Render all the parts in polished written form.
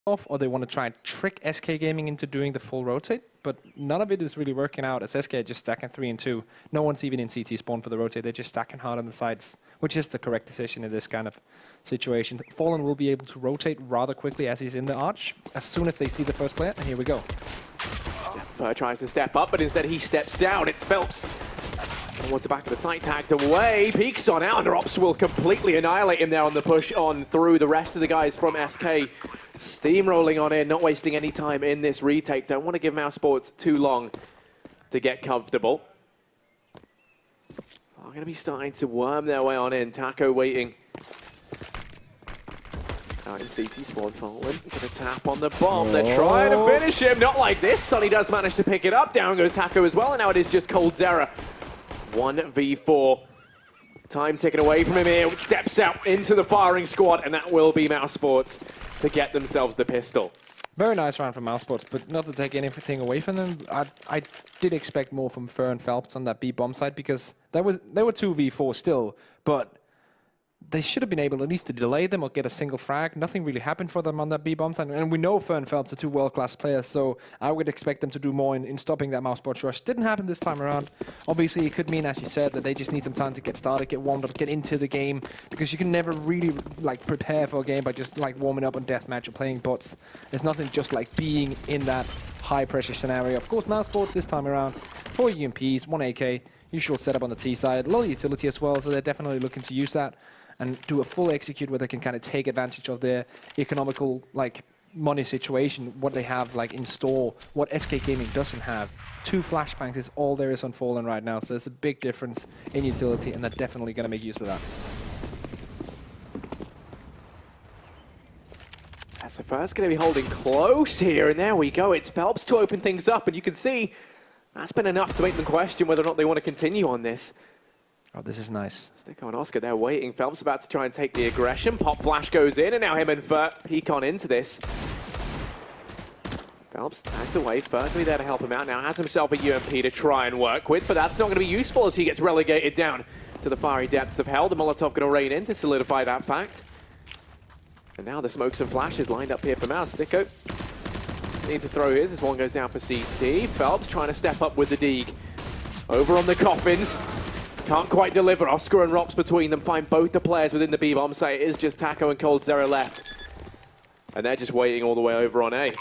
off, or they want to try and trick SK Gaming into doing the full rotate, but none of it is really working out as SK are just stacking 3 and 2. No one's even in CT spawn for the rotate. They're just stacking hard on the sides, which is the correct decision in this kind of situation. Fallen will be able to rotate rather quickly as he's in the arch as soon as they see the first player, and here we go. Fur tries to step up, but instead he steps down. It's Phelps. Towards the back of the site, tagged away. Peeks on out, and Rops will completely annihilate him there on the push on through the rest of the guys from SK. Steamrolling on in, not wasting any time in this retake. Don't want to give Mousesports too long to get comfortable. Are going to be starting to worm their way on in. Taco waiting. Out in CT spawn, Fallen. Going to tap on the bomb. They're trying to finish him. Not like this. Sonny does manage to pick it up. Down goes Taco as well, and now it is just coldzera. 1v4. Time taken away from him here. Steps out into the firing squad, and that will be Mousesports to get themselves the pistol. Very nice round from Mousesports, but not to take anything away from them. I did expect more from Fur and Phelps on that B bomb side, because they were 2v4 still, but they should have been able at least to delay them or get a single frag. Nothing really happened for them on that B bomb side, and we know Fur and Phelps are 2 world-class players, so I would expect them to do more in stopping that Mousesports rush. Didn't happen this time around. Obviously, it could mean, as you said, that they just need some time to get started, get warmed up, get into the game, because you can never really prepare for a game by just warming up on deathmatch or playing bots. There's nothing just like being in that high-pressure scenario. Of course, Mousesports this time around, 4 UMPs, 1 AK, usual setup on the T side, a lot of utility as well, so they're definitely looking to use that and do a full execute where they can kind of take advantage of their economical money situation, what they have in store, what SK Gaming doesn't have. 2 flashbangs is all there is on Fallen right now, so there's a big difference in utility, and they're definitely going to make use of that. As the first going to be holding close here, and there we go. It's Phelps to open things up, and you can see that's been enough to make them question whether or not they want to continue on this. Oh, this is nice. Stick on Oscar, they're waiting. Phelps about to try and take the aggression. Pop flash goes in, and now him and Fur peek on into this. Phelps tagged away. Fur can be there to help him out. Now has himself a UMP to try and work with, but that's not going to be useful as he gets relegated down to the fiery depths of hell. The Molotov going to rain in to solidify that fact. And now the smokes and flashes lined up here for Mouse. Sticko need to throw his as one goes down for CT. Phelps trying to step up with the Deeg. Over on the coffins. Can't quite deliver. Oscar and Rops between them find both the players within the B-bomb site. It is just Taco and coldzera left. And they're just waiting all the way over on A.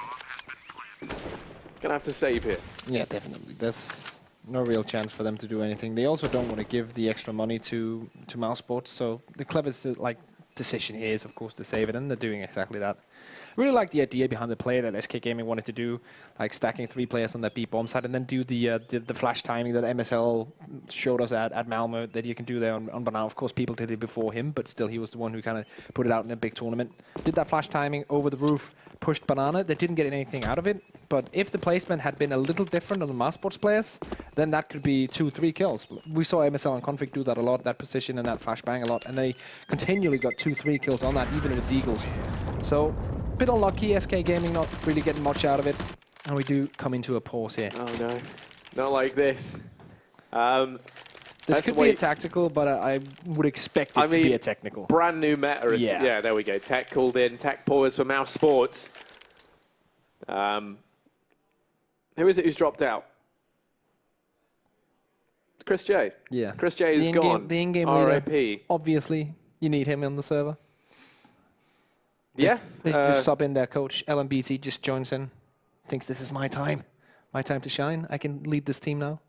Gonna have to save here. Yeah, definitely. There's no real chance for them to do anything. They also don't want to give the extra money to Mousesports, so the cleverest decision here is, of course, to save it, and they're doing exactly that. Really like the idea behind the play that SK Gaming wanted to do, stacking 3 players on that B bomb side, and then do the flash timing that MSL showed us at Malmo that you can do there on Banana. Of course, people did it before him, but still he was the one who kind of put it out in a big tournament. Did that flash timing over the roof, pushed Banana. They didn't get anything out of it, but if the placement had been a little different on the Mousesports players, then that could be 2-3 kills. We saw MSL and Config do that a lot, that position and that flashbang a lot, and they continually got 2-3 kills on that, even with Deagles. So, bit unlucky, SK Gaming not really getting much out of it, and we do come into a pause here. Oh no, not like this. This could be a tactical, but I would expect it to be a technical. Brand new meta. Yeah, there we go. Tech called in. Tech pause for Mousesports. Who is it who's dropped out? Chris J. Yeah. Chris J is gone. The in-game leader. Obviously, you need him on the server. Yeah. They just sub in their coach. LMBT just joins in. Thinks this is my time. My time to shine. I can lead this team now.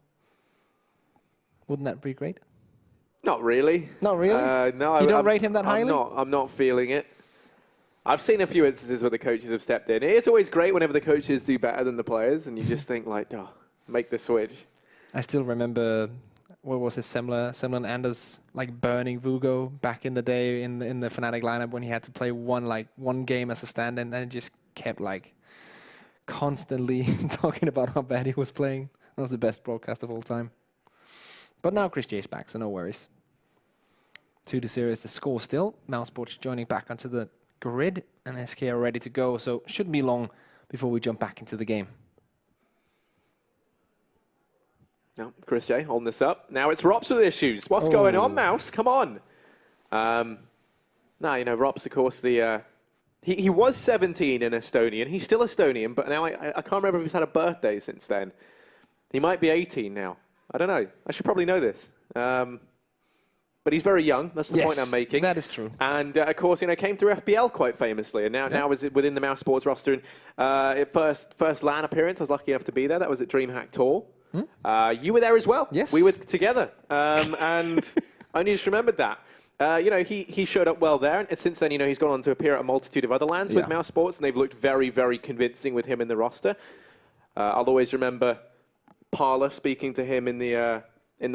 Wouldn't that be great? Not really. Not really? No. You don't rate him that highly? I'm not feeling it. I've seen a few instances where the coaches have stepped in. It's always great whenever the coaches do better than the players, and you just think oh, make the switch. I still remember, what was it, Semler and Anders burning Vugo back in the day in the Fnatic lineup when he had to play one game as a stand-in, and it just kept constantly talking about how bad he was playing. That was the best broadcast of all time. But now Chris J's back, so no worries. 2-0 is the score still. Mousesports joining back onto the grid, and SK are ready to go, so shouldn't be long before we jump back into the game. No, Chris J holding this up. Now it's Rops with issues. What's going on, Mouse? Come on. No, Rops, of course, the He was 17 in Estonian. He's still Estonian, but now I can't remember if he's had a birthday since then. He might be 18 now. I don't know. I should probably know this. But he's very young. That's the point I'm making. That is true. And, of course, came through FPL quite famously. And now is within the Mousesports roster. And first LAN appearance, I was lucky enough to be there. That was at DreamHack Tour. You were there as well. Yes. We were together. And I only just remembered that. He showed up well there, and since then, he's gone on to appear at a multitude of other lands with Mousesports, and they've looked very, very convincing with him in the roster. I'll always remember Parla speaking to him in the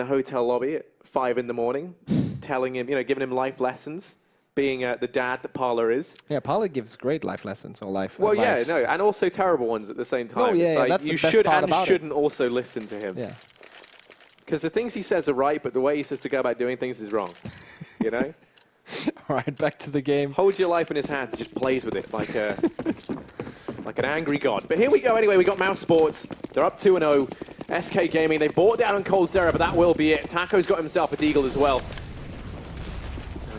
hotel lobby at 5 in the morning, telling him, giving him life lessons, being the dad that Parla is. Yeah, Parla gives great life lessons or life Well, advice. and also terrible ones at the same time. Oh, yeah, that's you the best should part and about shouldn't also listen to him. Yeah. Because the things he says are right, but the way he says to go about doing things is wrong. All right, back to the game. Holds your life in his hands and just plays with it like an angry god. But here we go anyway. We got Mousesports. They're up 2-0. SK Gaming, they bought down on Cold Zera, but that will be it. Taco's got himself a deagle as well.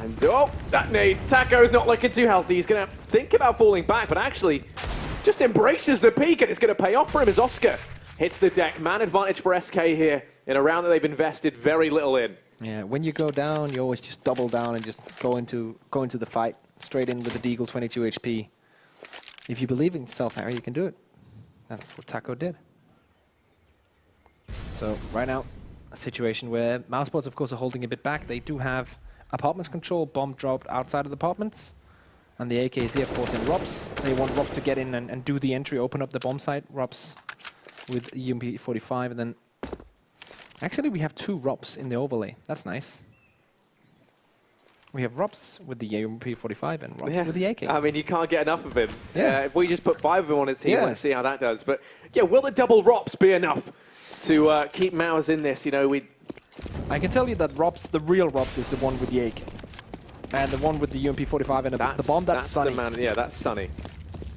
And, that nade. Taco's not looking too healthy. He's going to think about falling back, but actually just embraces the peak, and it's going to pay off for him as Oscar hits the deck. Man advantage for SK here in a round that they've invested very little in. Yeah, when you go down, you always just double down and just go into the fight straight in with the deagle, 22 HP. If you believe in yourself, Harry, you can do it. That's what Taco did. So right now, a situation where Mousesports, of course, are holding a bit back. They do have apartments control, bomb dropped outside of the apartments. And the AK is here, of course, in Robs. They want Rob to get in and do the entry, open up the bomb site. Robs with UMP-45, and then actually we have 2 Robs in the overlay. That's nice. We have Robs with the UMP-45 and Robs with the AK. I mean, you can't get enough of him. Yeah. If we just put 5 of them on a team, let's see how that does. But yeah, will the double Robs be enough to keep Mouse in this? I can tell you that Robs, the real Robs, is the one with the AK. And the one with the UMP-45 and the bomb, that's Sunny. The man, yeah, that's Sunny.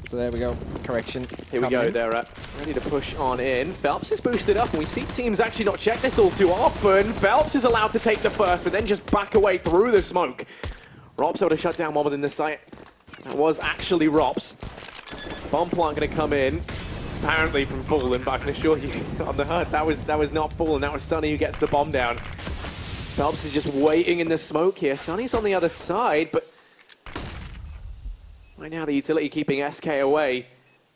So there we go. Correction. Here we go. They're ready to push on in. Phelps is boosted up, and we see teams actually not check this all too often. Phelps is allowed to take the first, but then just back away through the smoke. Rops able to shut down one within the site. That was actually Rops. Bomb plant going to come in, apparently from Fallen, but I can assure you on the HUD, that was not Fallen. That was Sunny who gets the bomb down. Phelps is just waiting in the smoke here. Sunny's on the other side, but right now the utility keeping SK away.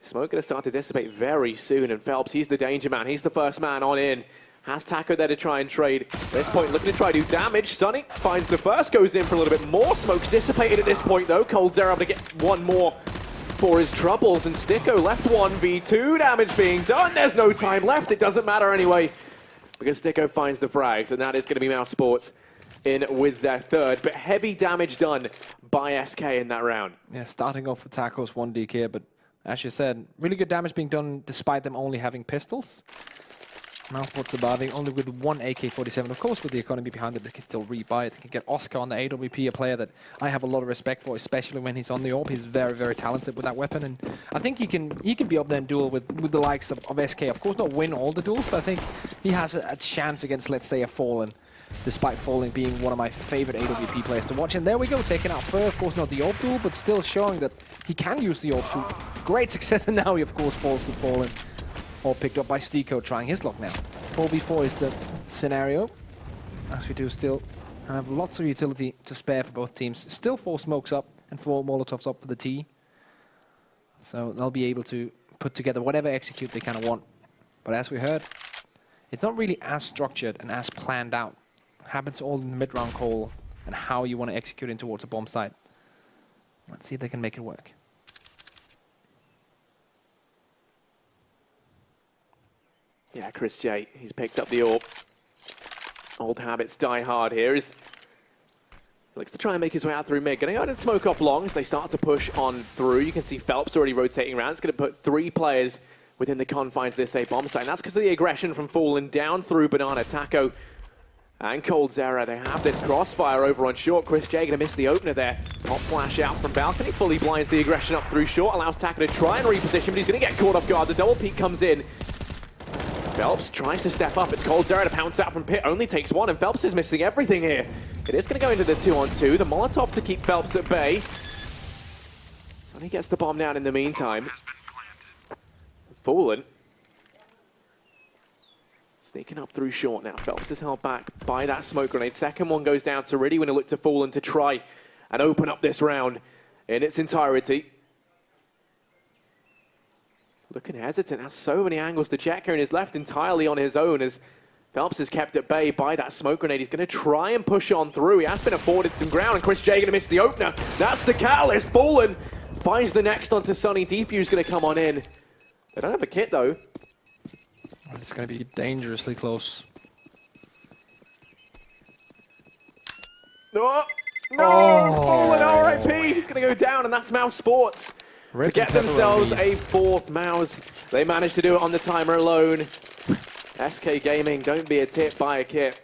Smoke going to start to dissipate very soon, and Phelps, he's the danger man. He's the first man on in. Has Taco there to try and trade. At this point, looking to try to do damage. Sunny finds the first, goes in for a little bit more. Smoke's dissipated at this point, though. Cold Zera able to get one more for his troubles, and Sticko left 1v2 damage being done. There's no time left. It doesn't matter anyway, because Sticko finds the frags, and that is going to be Mousesports in with their third. But heavy damage done by SK in that round. Yeah, starting off with Taco's 1 DK, but as you said, really good damage being done despite them only having pistols. Mousesports surviving only with 1 AK-47. Of course, with the economy behind it, they can still rebuy it. They can get Oscar on the AWP, a player that I have a lot of respect for, especially when he's on the AWP. He's very, very talented with that weapon, and I think he can be up there and duel with the likes of SK. Of course, not win all the duels, but I think he has a chance against, let's say, a Fallen, despite Fallen being one of my favorite AWP players to watch. And there we go, taking out Fur. Of course, not the AWP duel, but still showing that he can use the AWP to great success, and now he, of course, falls to Fallen. All picked up by Stico, trying his luck now. 4v4 is the scenario, as we do still have lots of utility to spare for both teams. Still 4 smokes up and 4 Molotovs up for the T. So they'll be able to put together whatever execute they kind of want. But as we heard, it's not really as structured and as planned out. It happens all in the mid-round call and how you want to execute in towards a bomb site. Let's see if they can make it work. Yeah, Chris J, he's picked up the AWP. Old habits die hard here. He looks to try and make his way out through mid. Going to go and smoke off long as they start to push on through. You can see Phelps already rotating around. It's going to put 3 players within the confines of this A bomb site. And that's because of the aggression from Fallen down through Banana, Taco, and Cold Zera. They have this crossfire over on short. Chris J going to miss the opener there. Pop flash out from balcony. Fully blinds the aggression up through short. Allows Taco to try and reposition, but he's going to get caught off guard. The double peek comes in. Phelps tries to step up. It's Cold Zera to pounce out from pit. Only takes 1, and Phelps is missing everything here. It is going to go into the 2-on-2. The Molotov to keep Phelps at bay. He gets the bomb down in the meantime. Fallen. Sneaking up through short now. Phelps is held back by that smoke grenade. Second one goes down to Riddy when he looked to Fallen to try and open up this round in its entirety. Looking hesitant. Has so many angles to check here and is left entirely on his own as Phelps is kept at bay by that smoke grenade. He's going to try and push on through. He has been afforded some ground, and Chris J going to miss the opener. That's the catalyst. Fallen finds the next onto Sunny. Defuse going to come on in. They don't have a kit, though. It's going to be dangerously close. No! Fallen RIP! He's going to go down, and that's Mousesports. To get themselves a fourth Mouse. They managed to do it on the timer alone. SK Gaming, don't be a tip, buy a kit.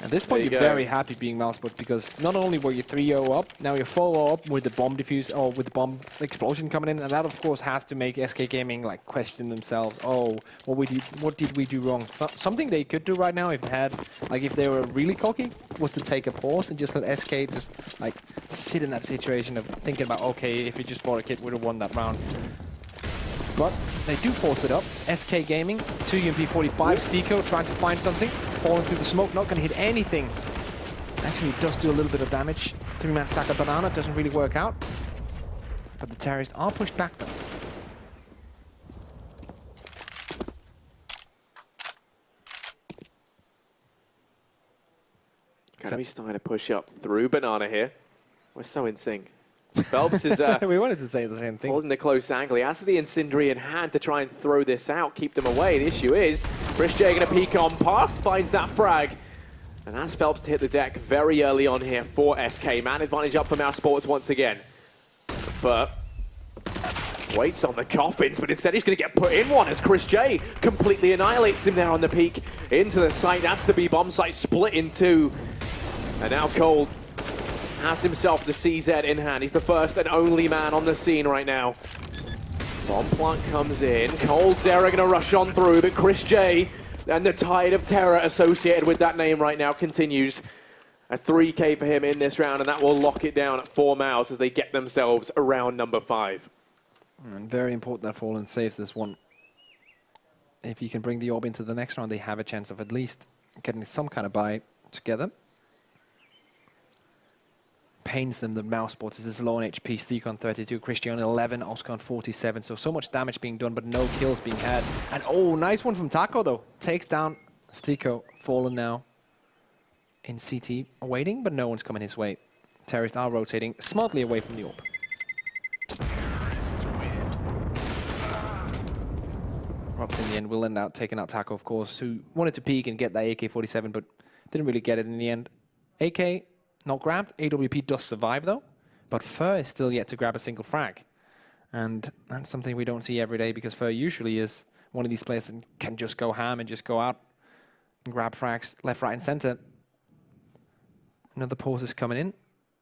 At this point, you're very happy being Mousesports because not only were you 3-0 up, now you're 4-0 up with the bomb defuse or with the bomb explosion coming in, and that of course has to make SK Gaming like question themselves. Oh, what did we do wrong? Something they could do right now if they were really cocky was to take a pause and just let SK just like sit in that situation of thinking about, okay, if we just bought a kit, we'd have won that round. But they do force it up. SK Gaming, 2 UMP-45, Stico trying to find something, falling through the smoke, not going to hit anything. Actually, it does do a little bit of damage. 3-man stack of banana, doesn't really work out. But the terrorists are pushed back though. Gonna be starting to push up through banana here. We're so in sync. Phelps is we wanted to say the same thing. Holding the close angle. He has the incendiary in hand to try and throw this out, keep them away. The issue is, Chris J going to peek on past, finds that frag. And that's Phelps to hit the deck very early on here for SK. Man advantage up for Mousesports once again. Fur waits on the coffins, but instead he's going to get put in one as Chris J completely annihilates him there on the peak into the site. That's the B-bomb site split in two. And now Cold has himself the CZ in hand. He's the first and only man on the scene right now. Bomb plant comes in. Cold Zera gonna rush on through, but Chris J and the tide of terror associated with that name right now continues. A 3K for him in this round, and that will lock it down at 4 Mouse as they get themselves around number 5. And very important that Fallen saves this one. If you can bring the orb into the next round, they have a chance of at least getting some kind of buy together. Pains them, the Mousesports is this low on HP, Steak on 32, Christian 11, Oscar on 47, so much damage being done, but no kills being had. And oh, nice one from Taco though. Takes down Stico, Fallen now in CT, waiting, but no one's coming his way. Terrorists are rotating smartly away from the orb. Robs in the end will end out taking out Taco, of course, who wanted to peek and get that AK-47, but didn't really get it in the end. AK not grabbed. AWP does survive though, but Fur is still yet to grab a single frag. And that's something we don't see every day because Fur usually is one of these players that can just go ham and just go out and grab frags left, right, and center. Another pause is coming in.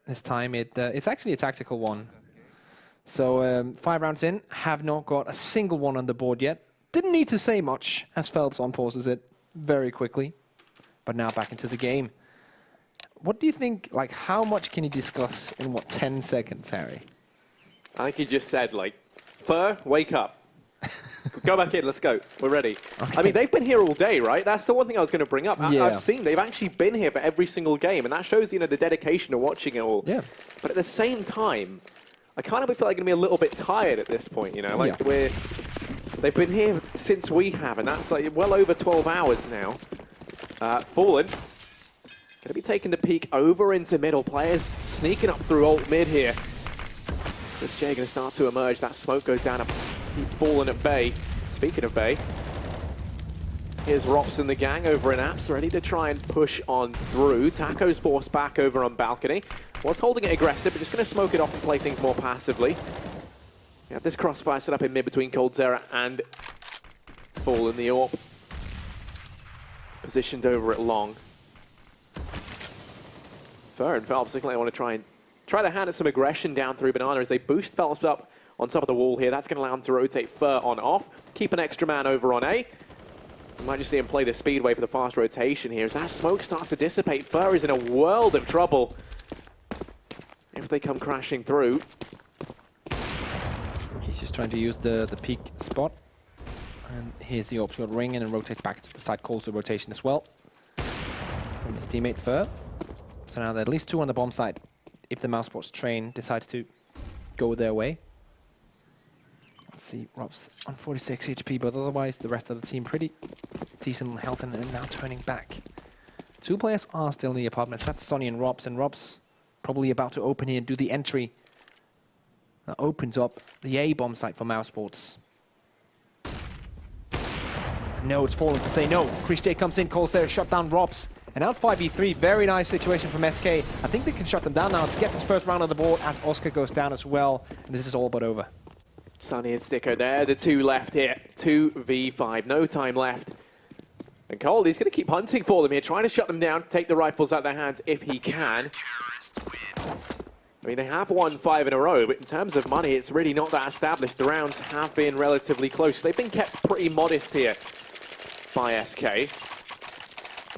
This time it's actually a tactical one. So 5 rounds in, have not got a single one on the board yet. Didn't need to say much as Phelps on pauses it very quickly. But now back into the game. What do you think, like, how much can you discuss in, 10 seconds, Harry? I think you just said, like, Fur, wake up. Go back in, let's go. We're ready. Okay. I mean, they've been here all day, right? That's the one thing I was going to bring up. Yeah. I've seen they've actually been here for every single game, and that shows, you know, the dedication to watching it all. Yeah. But at the same time, I kind of feel like I'm going to be a little bit tired at this point, you know? Like, they've been here since we have, and that's, like, well over 12 hours now. Fallen. Going to be taking the peek over into middle. Players sneaking up through alt mid here. Chris J going to start to emerge. That smoke goes down at Fallen at bay. Speaking of bay, here's Rops and the gang over in Apps, ready to try and push on through. Taco's forced back over on balcony. Was holding it aggressive, but just going to smoke it off and play things more passively. Yeah, this crossfire set up in mid between Cold Zera and Fallen the AWP. Positioned over at long. Fur and Phelps looking like they want to try to hand it some aggression down through banana as they boost Phelps up on top of the wall here. That's going to allow him to rotate Fur on off. Keep an extra man over on A. You might just see him play the speedway for the fast rotation here. As that smoke starts to dissipate, Fur is in a world of trouble if they come crashing through. He's just trying to use the peak spot. And here's the optional ring, and then rotates back to the side, calls the rotation as well. From his teammate Fer. So now there are at least 2 on the bomb side, if the Mousesports train decides to go their way. Let's see, Rob's on 46 HP, but otherwise the rest of the team pretty decent health and now turning back. 2 players are still in the apartments. That's Sonny and Rob's probably about to open here and do the entry. That opens up the A bomb site for Mousesports. No, it's fallen to say no. Chris J comes in, calls there, shut down Robs. And now it's 5v3, very nice situation from SK. I think they can shut them down now to get this first round on the board as Oscar goes down as well. And this is all but over. Sonny and Sticko there, the 2 left here. 2v5, no time left. And Cole, he's going to keep hunting for them here, trying to shut them down, take the rifles out of their hands if he can. I mean, they have won 5 in a row, but in terms of money, it's really not that established. The rounds have been relatively close. They've been kept pretty modest here by SK.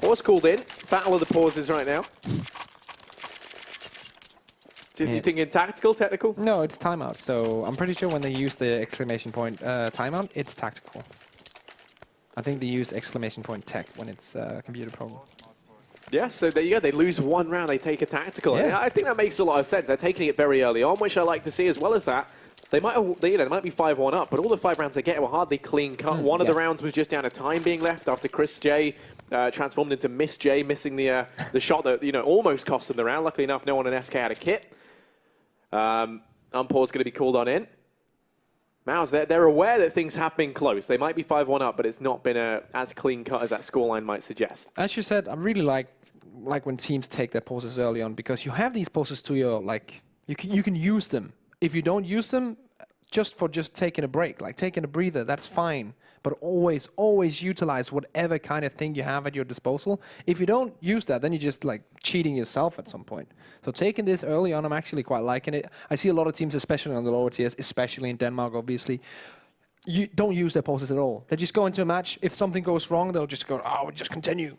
Pause called in. Battle of the pauses right now. Do you think in tactical, technical? No, it's timeout. So I'm pretty sure when they use the exclamation point timeout, it's tactical. I think they use exclamation point tech when it's computer problem. Yeah, so there you go. They lose 1 round, they take a tactical. Yeah. I think that makes a lot of sense. They're taking it very early on, which I like to see. As well as that, they might be 5-1 up, but all the 5 rounds they get were hardly clean cut. One of the rounds was just down to time being left after Chris J transformed into Miss J, missing the shot that almost cost them the round. Luckily enough, no one in SK had a kit. Unpause going to be called on in. Mouse, they're aware that things have been close. They might be 5-1 up, but it's not been as clean cut as that scoreline might suggest. As you said, I really like when teams take their pauses early on, because you have these pauses to your, you can use them. If you don't use them, just taking a break, like taking a breather, that's fine. But always utilize whatever kind of thing you have at your disposal. If you don't use that, then you're just cheating yourself at some point. So taking this early on, I'm actually quite liking it. I see a lot of teams, especially on the lower tiers, especially in Denmark, obviously, you don't use their pauses at all. They just go into a match. If something goes wrong, they'll just go, we'll just continue.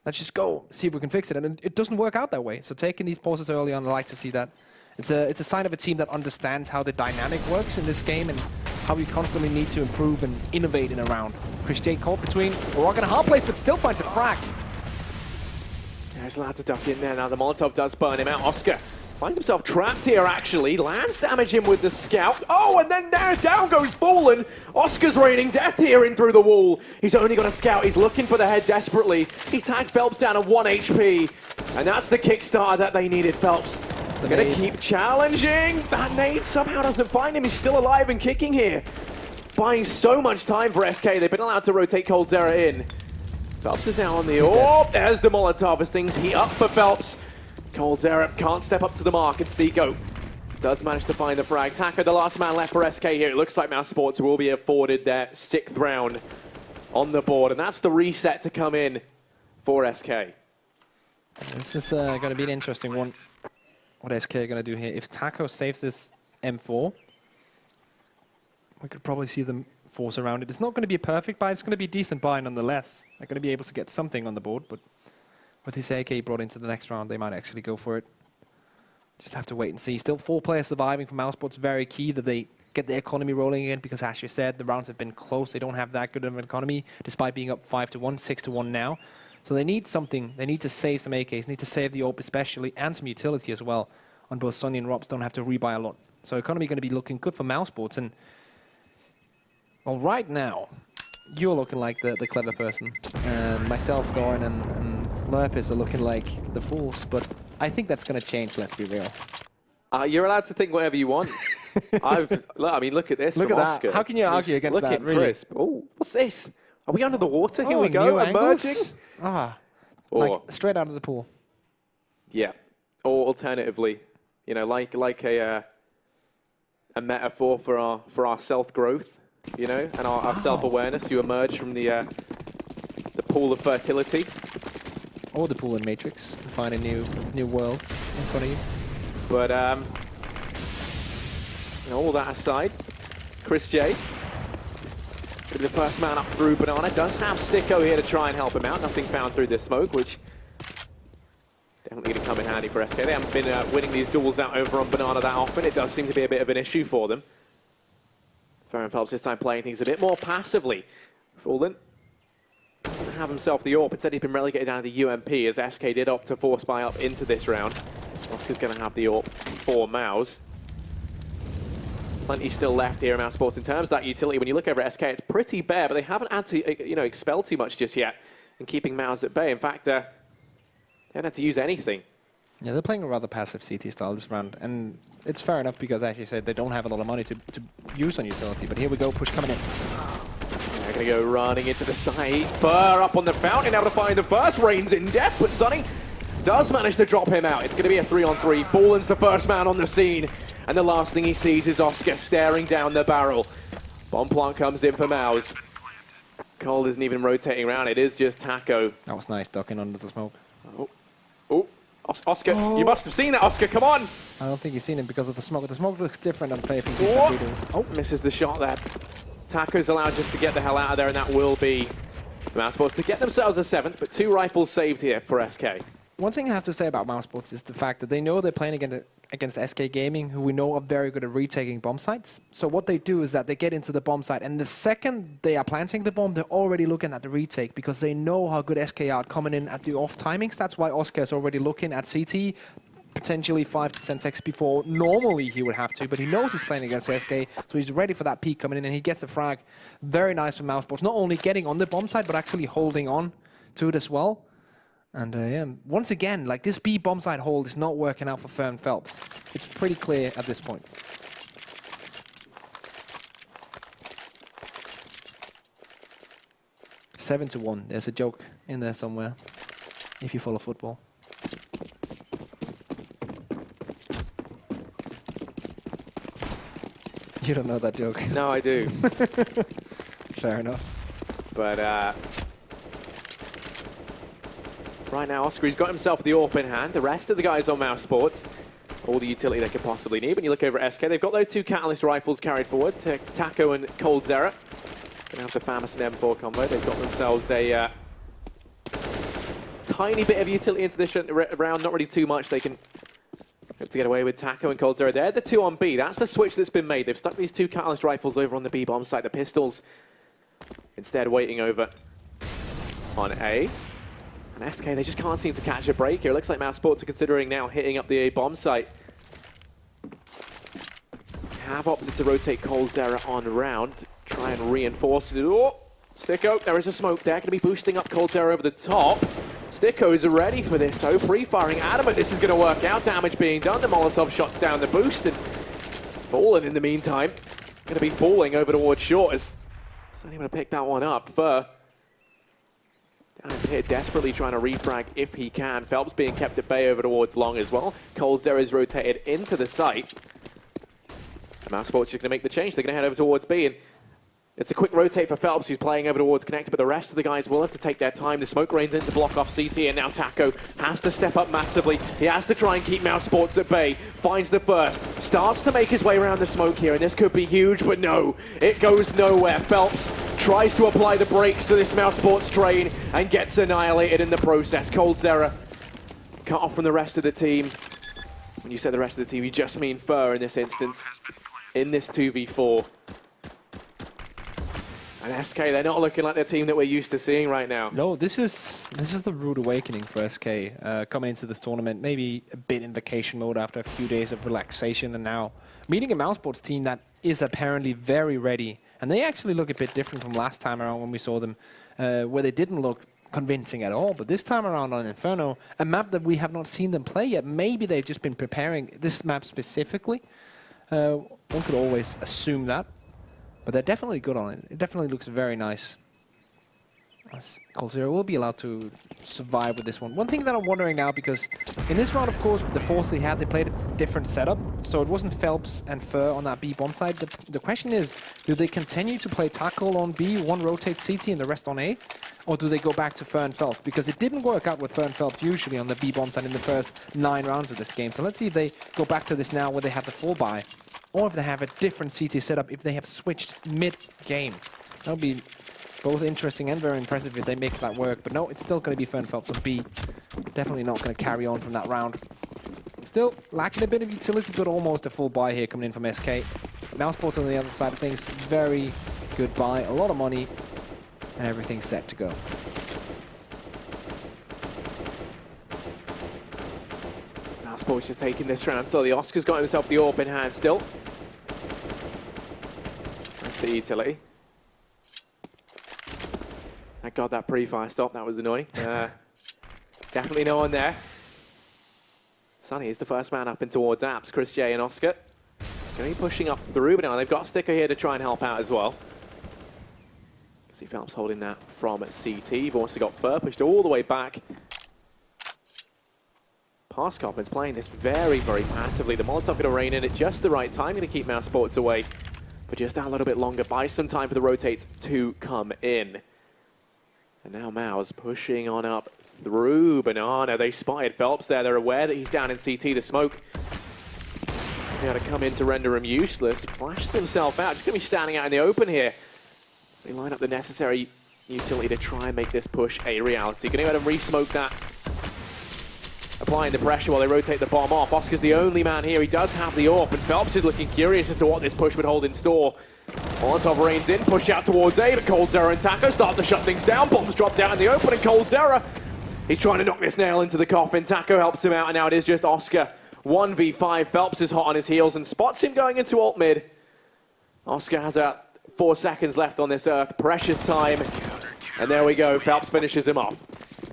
Let's just go, see if we can fix it. And it doesn't work out that way. So taking these pauses early on, I like to see that. It's a sign of a team that understands how the dynamic works in this game and how we constantly need to improve and innovate in a round. Chris J caught between a rock and a hard place, but still finds a frag. There's allowed to duck in there now. The Molotov does burn him out. Oscar finds himself trapped here, actually. Lands damage in with the scout. Oh, and then there, down goes Fallen. Oscar's raining death here in through the wall. He's only got a scout. He's looking for the head desperately. He's tagged Phelps down at 1 HP. And that's the Kickstarter that they needed, Phelps. They're going to keep challenging. That nade somehow doesn't find him. He's still alive and kicking here. Buying so much time for SK. They've been allowed to rotate Coldzera in. Phelps is now on the... Oh, there's the Molotov as things heat up for Phelps. Coldzera can't step up to the mark. It's Stico. Does manage to find the frag. Taka, the last man left for SK here. It looks like Mousesports will be afforded their 6th round on the board. And that's the reset to come in for SK. This is going to be an interesting one. What SK are going to do here. If Taco saves this M4, we could probably see them force around it. It's not going to be a perfect buy. It's going to be a decent buy nonetheless. They're going to be able to get something on the board, but with his AK brought into the next round, they might actually go for it. Just have to wait and see. Still 4 players surviving for Mousesports. Very key that they get the economy rolling again, because as you said, the rounds have been close. They don't have that good of an economy, despite being up 5-1, 6-1 now. So they need something. They need to save some AKs, need to save the AWP especially, and some utility as well. On both Sonny and Robs, don't have to rebuy a lot. So economy going to be looking good for Mousesports. And well, right now, you're looking like the clever person. And myself, Thorin, and Lurpis are looking like the fools. But I think that's going to change, let's be real. You're allowed to think whatever you want. I mean, look at this. Look from at Oscar. that. How can you argue against look that, at really? Chris. Oh, what's this? Are we under the water? Here Oh, we go. new Emerging. angles. Or, like straight out of the pool. yeah. Or alternatively, like a metaphor for our self-growth, and our self-awareness. You emerge from the pool of fertility. Or the pool in Matrix and find a new world in front of you. But all that aside, Chris J, the first man up through Banana, does have Sticko here to try and help him out. Nothing found through this smoke, which definitely going to come in handy for SK. They haven't been winning these duels out over on Banana that often. It does seem to be a bit of an issue for them. Ferron Phelps this time playing things a bit more passively. Fallen doesn't have himself the AWP. Instead, he's been relegated down to the UMP as SK did opt to force buy up into this round. Oscar's going to have the AWP for Mouse. Plenty still left here in Mousesports in terms of that utility. When you look over at SK, it's pretty bare, but they haven't had to, expel too much just yet in keeping Mouse at bay. In fact, they haven't had to use anything. Yeah, they're playing a rather passive CT style this round, and it's fair enough because, as you said, they don't have a lot of money to use on utility. But here we go, push coming in. They're going to go running into the site. Fur up on the fountain, able to find the first. Reigns in death, but Sonny does manage to drop him out. It's going to be a 3-on-3. Fallen's the first man on the scene, and the last thing he sees is Oscar staring down the barrel. Bomb plant comes in for Mouse. Cold isn't even rotating around. It is just Taco. That was nice, ducking under the smoke. Oh, Oscar, you must have seen that, Oscar, come on! I don't think you've seen it because of the smoke. The smoke looks different on play from G. Oh, misses the shot there. Taco's allowed just to get the hell out of there, and that will be Mousesports to get themselves a 7th, but 2 rifles saved here for SK. One thing I have to say about Mousesports is the fact that they know they're playing against SK Gaming, who we know are very good at retaking bomb sites. So what they do is that they get into the bomb site, and the second they are planting the bomb, they're already looking at the retake because they know how good SK are at coming in at the off timings. That's why Oscar is already looking at CT, potentially 5 to 10 seconds before normally he would have to, but he knows he's playing against SK, so he's ready for that peak coming in, and he gets a frag. Very nice from Mousesports, not only getting on the bomb site, but actually holding on to it as well. And yeah, once again, like this B bomb site hold is not working out for Ferron Phelps. It's pretty clear at this point. Seven to 1. There's a joke in there somewhere, if you follow football. You don't know that joke. No, I do. Fair enough. But right now, Oscar, he's got himself the AWP in hand. The rest of the guys on Mousesports, all the utility they could possibly need. When you look over at SK, they've got those 2 Catalyst rifles carried forward to Taco and Cold Zera. Gonna have the Famas and M4 combo. They've got themselves a tiny bit of utility into this round, not really too much. They can hope to get away with Taco and Cold Zera. They're the 2 on B. That's the switch that's been made. They've stuck these 2 Catalyst rifles over on the B bomb site. The pistols instead waiting over on A. And SK, they just can't seem to catch a break here. It looks like Mousesports are considering now hitting up the A bomb site. Have opted to rotate Cold Zera on round, try and reinforce it. Oh, Sticko, there is a smoke there. Going to be boosting up Cold Zera over the top. Sticko's ready for this though, free-firing adamant. This is going to work out. Damage being done. The Molotov shots down the boost, and Fallen in the meantime going to be falling over towards short as Sonny going to pick that one up. Fur down here desperately trying to refrag if he can. Phelps being kept at bay over towards long as well. Cold Zera is rotated into the site. Mousesports just going to make the change. They're going to head over towards B, and it's a quick rotate for Phelps, who's playing over towards Connector, but the rest of the guys will have to take their time. The smoke rains in to block off CT, and now Taco has to step up massively. He has to try and keep Mousesports at bay. Finds the first. Starts to make his way around the smoke here, and this could be huge, but no. It goes nowhere. Phelps tries to apply the brakes to this Mousesports train and gets annihilated in the process. Cold Zera cut off from the rest of the team. When you say the rest of the team, you just mean Fur in this instance. In this 2v4. And SK, they're not looking like the team that we're used to seeing right now. No, this is the rude awakening for SK coming into this tournament. Maybe a bit in vacation mode after a few days of relaxation, and now meeting a Mousesports team that is apparently very ready. And they actually look a bit different from last time around when we saw them, where they didn't look convincing at all. But this time around on Inferno, a map that we have not seen them play yet. Maybe they've just been preparing this map specifically. One could always assume that, but they're definitely good on it. It definitely looks very nice. Cold Zera will be allowed to survive with this one. One thing that I'm wondering now, because in this round, of course, with the force they had, they played a different setup, so it wasn't Phelps and Fur on that B bomb side. The question is, do they continue to play tackle on B, one rotates CT and the rest on A, or do they go back to Fur and Phelps? Because it didn't work out with Fur and Phelps usually on the B bomb side in the first 9 rounds of this game. So let's see if they go back to this now where they have the full buy, or if they have a different CT setup, if they have switched mid-game. That would be both interesting and very impressive if they make that work. But no, it's still going to be Fern Phelps on B. Definitely not going to carry on from that round. Still lacking a bit of utility, but almost a full buy here coming in from SK. Mousesports on the other side of things, very good buy, a lot of money, and everything's set to go. Mousesports just taking this round, so the Oscar's got himself the AWP in hand still. That's the utility. Thank God that pre-fire stop, that was annoying. Definitely no one there. Sunny is the first man up and towards Apps. Chris J and Oscar going to be pushing up through, but now they've got Sticker here to try and help out as well. See Phelps holding that from CT. You've also got Fur pushed all the way back. Past Coffin's playing this very, very passively. The Molotov going to rain in at just the right time, going to keep Mousesports away for just a little bit longer. Buy some time for the rotates to come in. And now Mouse pushing on up through Banana. They spotted Phelps there. They're aware that he's down in CT. The smoke got to come in to render him useless. Flashes himself out. Just going to be standing out in the open here. They line up the necessary utility to try and make this push a reality. Going to go ahead and re-smoke that. Applying the pressure while they rotate the bomb off. Oscar's the only man here. He does have the AWP, and Phelps is looking curious as to what this push would hold in store. Molotov reins in, push out towards A, but coldzera and Taco start to shut things down. Bombs dropped out in the open, and coldzera, he's trying to knock this nail into the coffin. Taco helps him out, and now it is just Oscar. 1v5, Phelps is hot on his heels and spots him going into alt mid. Oscar has 4 seconds left on this earth, precious time. And there we go, Phelps finishes him off.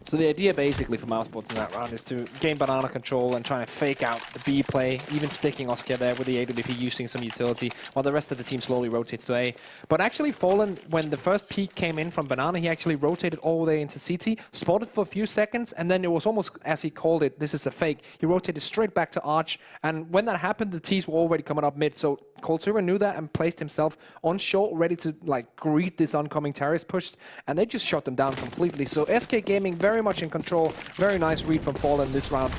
So the idea basically for Mousesports in that round is to gain banana control and try and fake out the B play, even sticking Oscar there with the AWP using some utility, while the rest of the team slowly rotates to A. But actually Fallen, when the first peak came in from banana, he actually rotated all the way into CT, spotted for a few seconds, and then it was almost, as he called it, this is a fake. He rotated straight back to Arch, and when that happened, the T's were already coming up mid, so coldzera knew that and placed himself on short, ready to like greet this oncoming terrorist push, and they just shut them down completely. So SK Gaming very much in control. Very nice read from Fallen this round.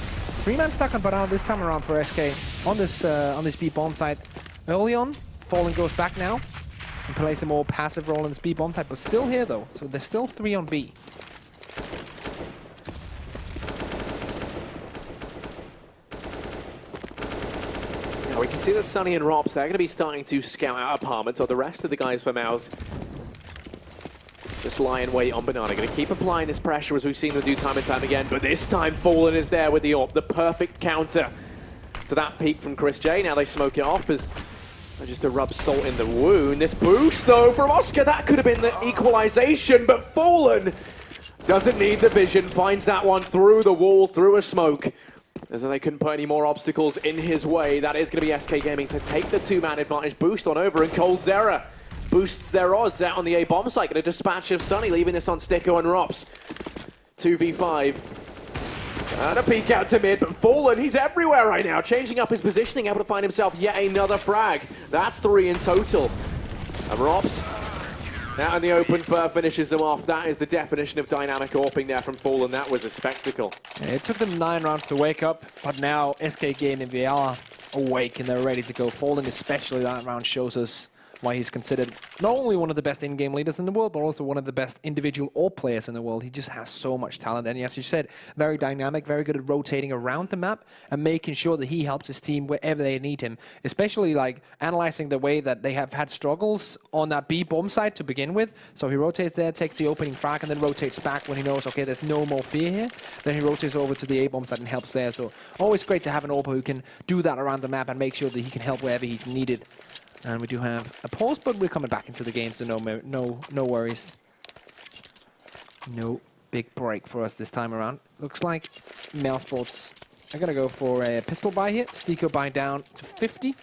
3-man stuck on banana this time around for SK on this B bomb side. Early on, Fallen goes back now and plays a more passive role in this B bomb side, but still here though. So there's still 3 on B. We can see that Sunny and Rops, they're going to be starting to scout out apartments, or the rest of the guys for Mouse just lie in wait on Banana. Going to keep applying this pressure as we've seen them do time and time again, but this time Fallen is there with the AWP, the perfect counter to that peak from Chris J. Now they smoke it off as just to rub salt in the wound. This boost though from Oscar, that could have been the equalization, but Fallen doesn't need the vision, finds that one through the wall, through a smoke. As they couldn't put any more obstacles in his way. That is going to be SK Gaming to take the 2-man advantage, boost on over, and coldzera boosts their odds out on the A bomb site. Going to dispatch of Sunny, leaving this on Sticko and Rops. 2v5. And a peek out to mid, but Fallen, he's everywhere right now, changing up his positioning, able to find himself yet another frag. That's 3 in total. And Rops out in the open, Fur finishes them off. That is the definition of dynamic AWPing there from Fallen. That was a spectacle. Yeah, it took them 9 rounds to wake up, but now SK Gaming, they are awake and they're ready to go. Fallen, especially that round, shows us why he's considered not only one of the best in-game leaders in the world, but also one of the best individual AWP players in the world. He just has so much talent, and as you said, very dynamic, very good at rotating around the map and making sure that he helps his team wherever they need him, especially like analyzing the way that they have had struggles on that B bomb side to begin with. So he rotates there, takes the opening frag, and then rotates back when he knows, okay, there's no more fear here. Then he rotates over to the A bomb side and helps there. So always great to have an AWP who can do that around the map and make sure that he can help wherever he's needed. And we do have a pause, but we're coming back into the game, so no worries. No big break for us this time around. Looks like Mousesports are going to go for a pistol buy here. Stico buy down to 50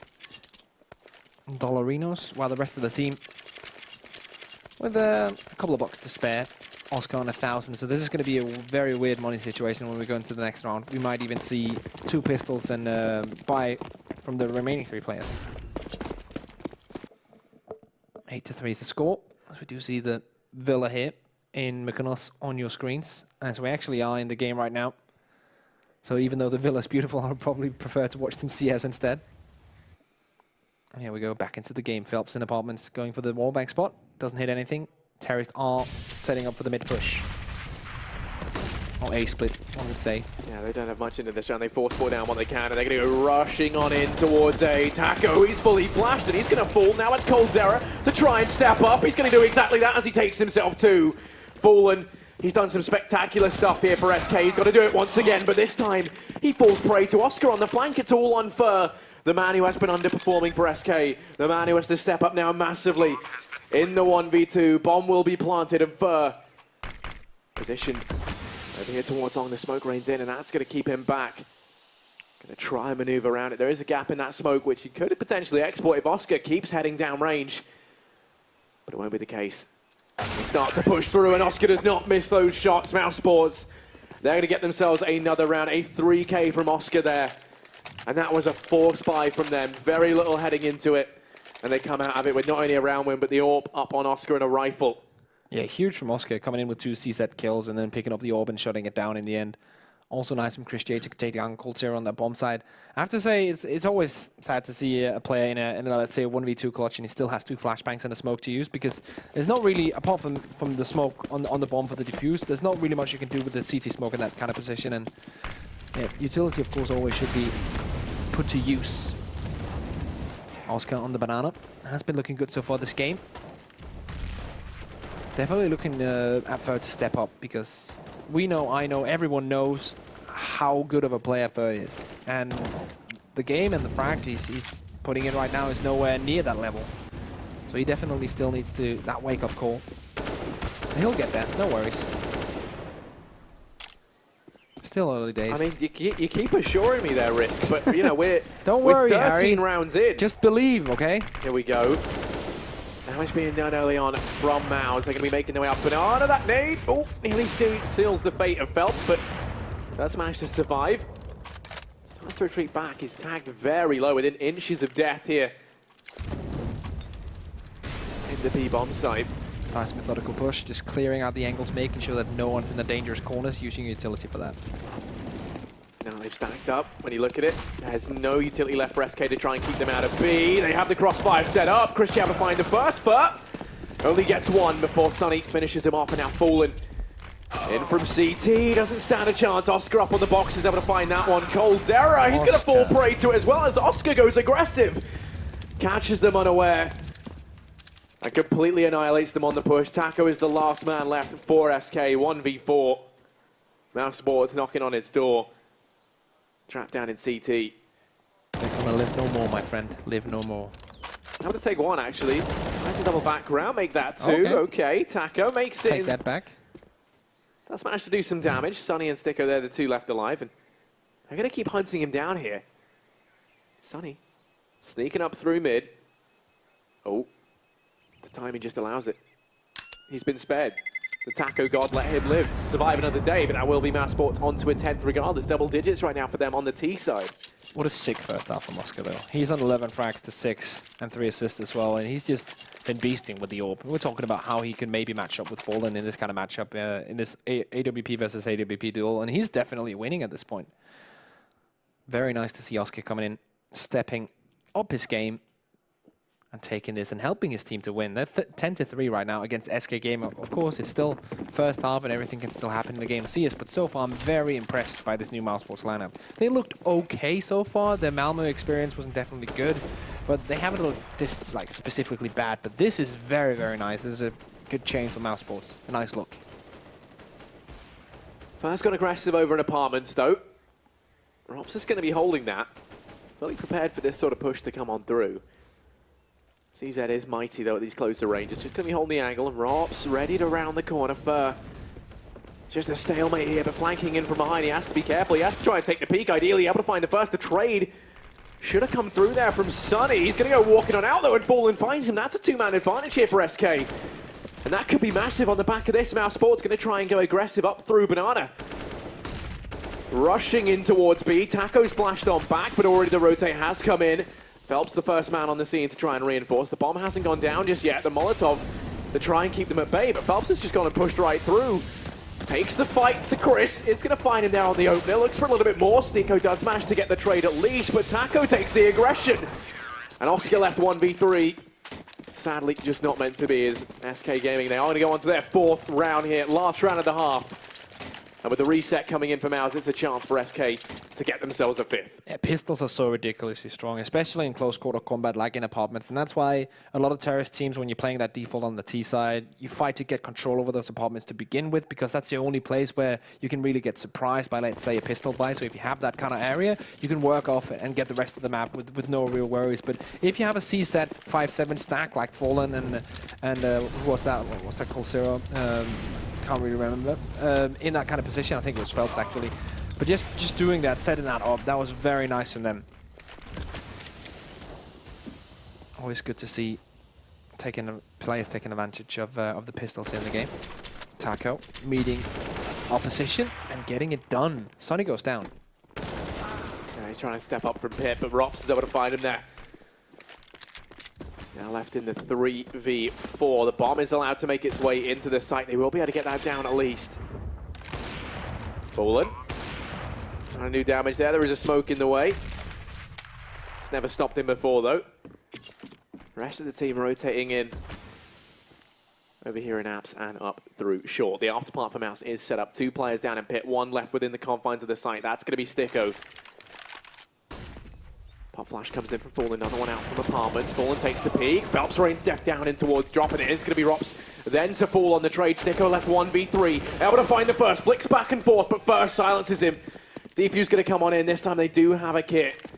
dollarinos, while the rest of the team with a couple of bucks to spare. Oscar on 1,000, so this is going to be a very weird money situation when we go into the next round. We might even see 2 pistols and buy from the remaining 3 players. 8-3 is the score, as we do see the Villa here in Mykonos on your screens, as we actually are in the game right now. So even though the Villa is beautiful, I would probably prefer to watch some CS instead. And here we go, back into the game. Phelps in apartments going for the wallbang spot. Doesn't hit anything. Terrorists are setting up for the mid push. Or A split, one would say. Yeah, they don't have much into this round. They force ball down what they can, and they're going to go rushing on in towards a Taco. He's fully flashed, and he's going to fall. Now it's Coldzera to try and step up. He's going to do exactly that as he takes himself to Fallen. He's done some spectacular stuff here for SK. He's got to do it once again, but this time he falls prey to Oscar on the flank. It's all on Fur, the man who has been underperforming for SK. The man who has to step up now massively in the 1v2. Bomb will be planted, and Fur positioned over here towards long. The smoke rains in, and that's going to keep him back. Going to try and maneuver around it. There is a gap in that smoke, which he could potentially exploit if Oscar keeps heading down range. But it won't be the case. They start to push through, and Oscar does not miss those shots. Mousesports, they're going to get themselves another round. A 3K from Oscar there. And that was a force buy from them. Very little heading into it. And they come out of it with not only a round win, but the AWP up on Oscar and a rifle. Yeah, huge from Oscar, coming in with 2 CZ kills and then picking up the AWP and shutting it down in the end. Also nice from Chris J to take down Coldzera on that bomb side. I have to say, it's always sad to see a player in a let's say, a 1v2 clutch, and he still has 2 flashbangs and a smoke to use, because there's not really, apart from the smoke on the bomb for the defuse, there's not really much you can do with the CT smoke in that kind of position. And yeah, utility, of course, always should be put to use. Oscar on the banana has been looking good so far this game. Definitely looking at Fur to step up, because we know, I know, everyone knows how good of a player Fur is. And the game and the frags he's putting in right now is nowhere near that level. So he definitely still needs to, that wake-up call. He'll get there, no worries. Still early days. I mean, you keep assuring me there, Risk, but, you know, we're, Don't worry, we're 13 Harry. rounds in. Just believe, okay? Here we go. Damage being done early on from Mouse. They're going to be making their way up. Banana, that nade. Oh, nearly seals the fate of Phelps, but does manage to survive. Starts to retreat back. He's tagged very low, within inches of death here in the B-bomb site. Nice methodical push, just clearing out the angles, making sure that no one's in the dangerous corners, using utility for that. Now they've stacked up. When you look at it, there's no utility left for SK to try and keep them out of B. They have the crossfire set up. Chris Jabba find the first, but only gets one before Sunny finishes him off, and now Fallen in from CT. Doesn't stand a chance. Oscar up on the box is able to find that one. Coldzera, he's going to fall prey to it as well as Oscar goes aggressive. Catches them unaware and completely annihilates them on the push. Taco is the last man left for SK. 1v4. Mousesports knocking on its door. Trapped down in CT. They're gonna live no more, my friend. Live no more. I'm gonna take one, actually. I can double back around, make that 2. Okay, Taco makes it. Take that back. Does manage to do some damage. Sunny and Sticko, they're the 2 left alive, and they're gonna keep hunting him down here. Sunny sneaking up through mid. Oh, the timing just allows it. He's been spared. The Taco God let him live, survive another day, but that will be Mousesports onto a 10th regardless. Double digits right now for them on the T side. What a sick first half from Oscar, though. He's on 11 frags to 6 and 3 assists as well, and he's just been beasting with the AWP. We're talking about how he can maybe match up with Fallen in this kind of matchup, in this AWP versus AWP duel, and he's definitely winning at this point. Very nice to see Oscar coming in, stepping up his game, and taking this and helping his team to win. They're 10-3 right now against SK Game. Of course, it's still first half and everything can still happen in the game CS, but so far I'm very impressed by this new Mousesports lineup. They looked okay so far. Their Malmo experience wasn't definitely good, but they haven't looked this like specifically bad. But this is very, very nice. This is a good change for Mousesports. A nice look. First got aggressive over an apartment, though. Rops is going to be holding that. Fully prepared for this sort of push to come on through. CZ is mighty, though, at these closer ranges. Just going to be holding the angle. Rops ready to round the corner for just a stalemate here, but flanking in from behind. He has to be careful. He has to try and take the peak. Ideally, able to find the first. The trade should have come through there from Sunny. He's going to go walking on out, though, and Fallen finds him. That's a 2-man advantage here for SK. And that could be massive on the back of this. Mousesports going to try and go aggressive up through Banana. Rushing in towards B. Taco's flashed on back, but already the rotate has come in. Phelps the first man on the scene to try and reinforce. The bomb hasn't gone down just yet. The Molotov to try and keep them at bay, but Phelps has just gone and pushed right through. Takes the fight to Chris. It's going to find him there on the opener. Looks for a little bit more. Sticko does manage to get the trade at least, but Taco takes the aggression. And Oscar left 1v3. Sadly, just not meant to be as SK Gaming. They are going to go on to their 4th round here. Last round of the half. And with the reset coming in for Mouse, it's a chance for SK to get themselves a 5th. Yeah, pistols are so ridiculously strong, especially in close quarter combat like in apartments. And that's why a lot of terrorist teams, when you're playing that default on the T side, you fight to get control over those apartments to begin with, because that's the only place where you can really get surprised by, let's say, a pistol buy. So if you have that kind of area, you can work off it and get the rest of the map with no real worries. But if you have a C-set 5-7 stack like Fallen and who was that? What was that called? Zero? Can't really remember. In that kind of position, I think it was Phelps actually. But just doing that, setting that up, that was very nice from them. Always good to see players taking advantage of the pistols in the game. Taco meeting opposition and getting it done. Sonny goes down. Yeah, he's trying to step up from pit, but Rops is able to find him there. Now left in the 3v4. The bomb is allowed to make its way into the site. They will be able to get that down at least. Fallen. Trying to do damage there. There is a smoke in the way. It's never stopped him before, though. The rest of the team rotating in over here in apps and up through short. The afterpart for Mouse is set up. 2 players down in pit, 1 left within the confines of the site. That's going to be Sticko. Pop flash comes in from Fallen, another one out from apartments. Fallen takes the peek. Phelps rains death down in towards drop, and it is going to be Rops. Then to fall on the trade. Sticko left 1v3. Able to find the first. Flicks back and forth, but first silences him. Defuse going to come on in. This time they do have a kit.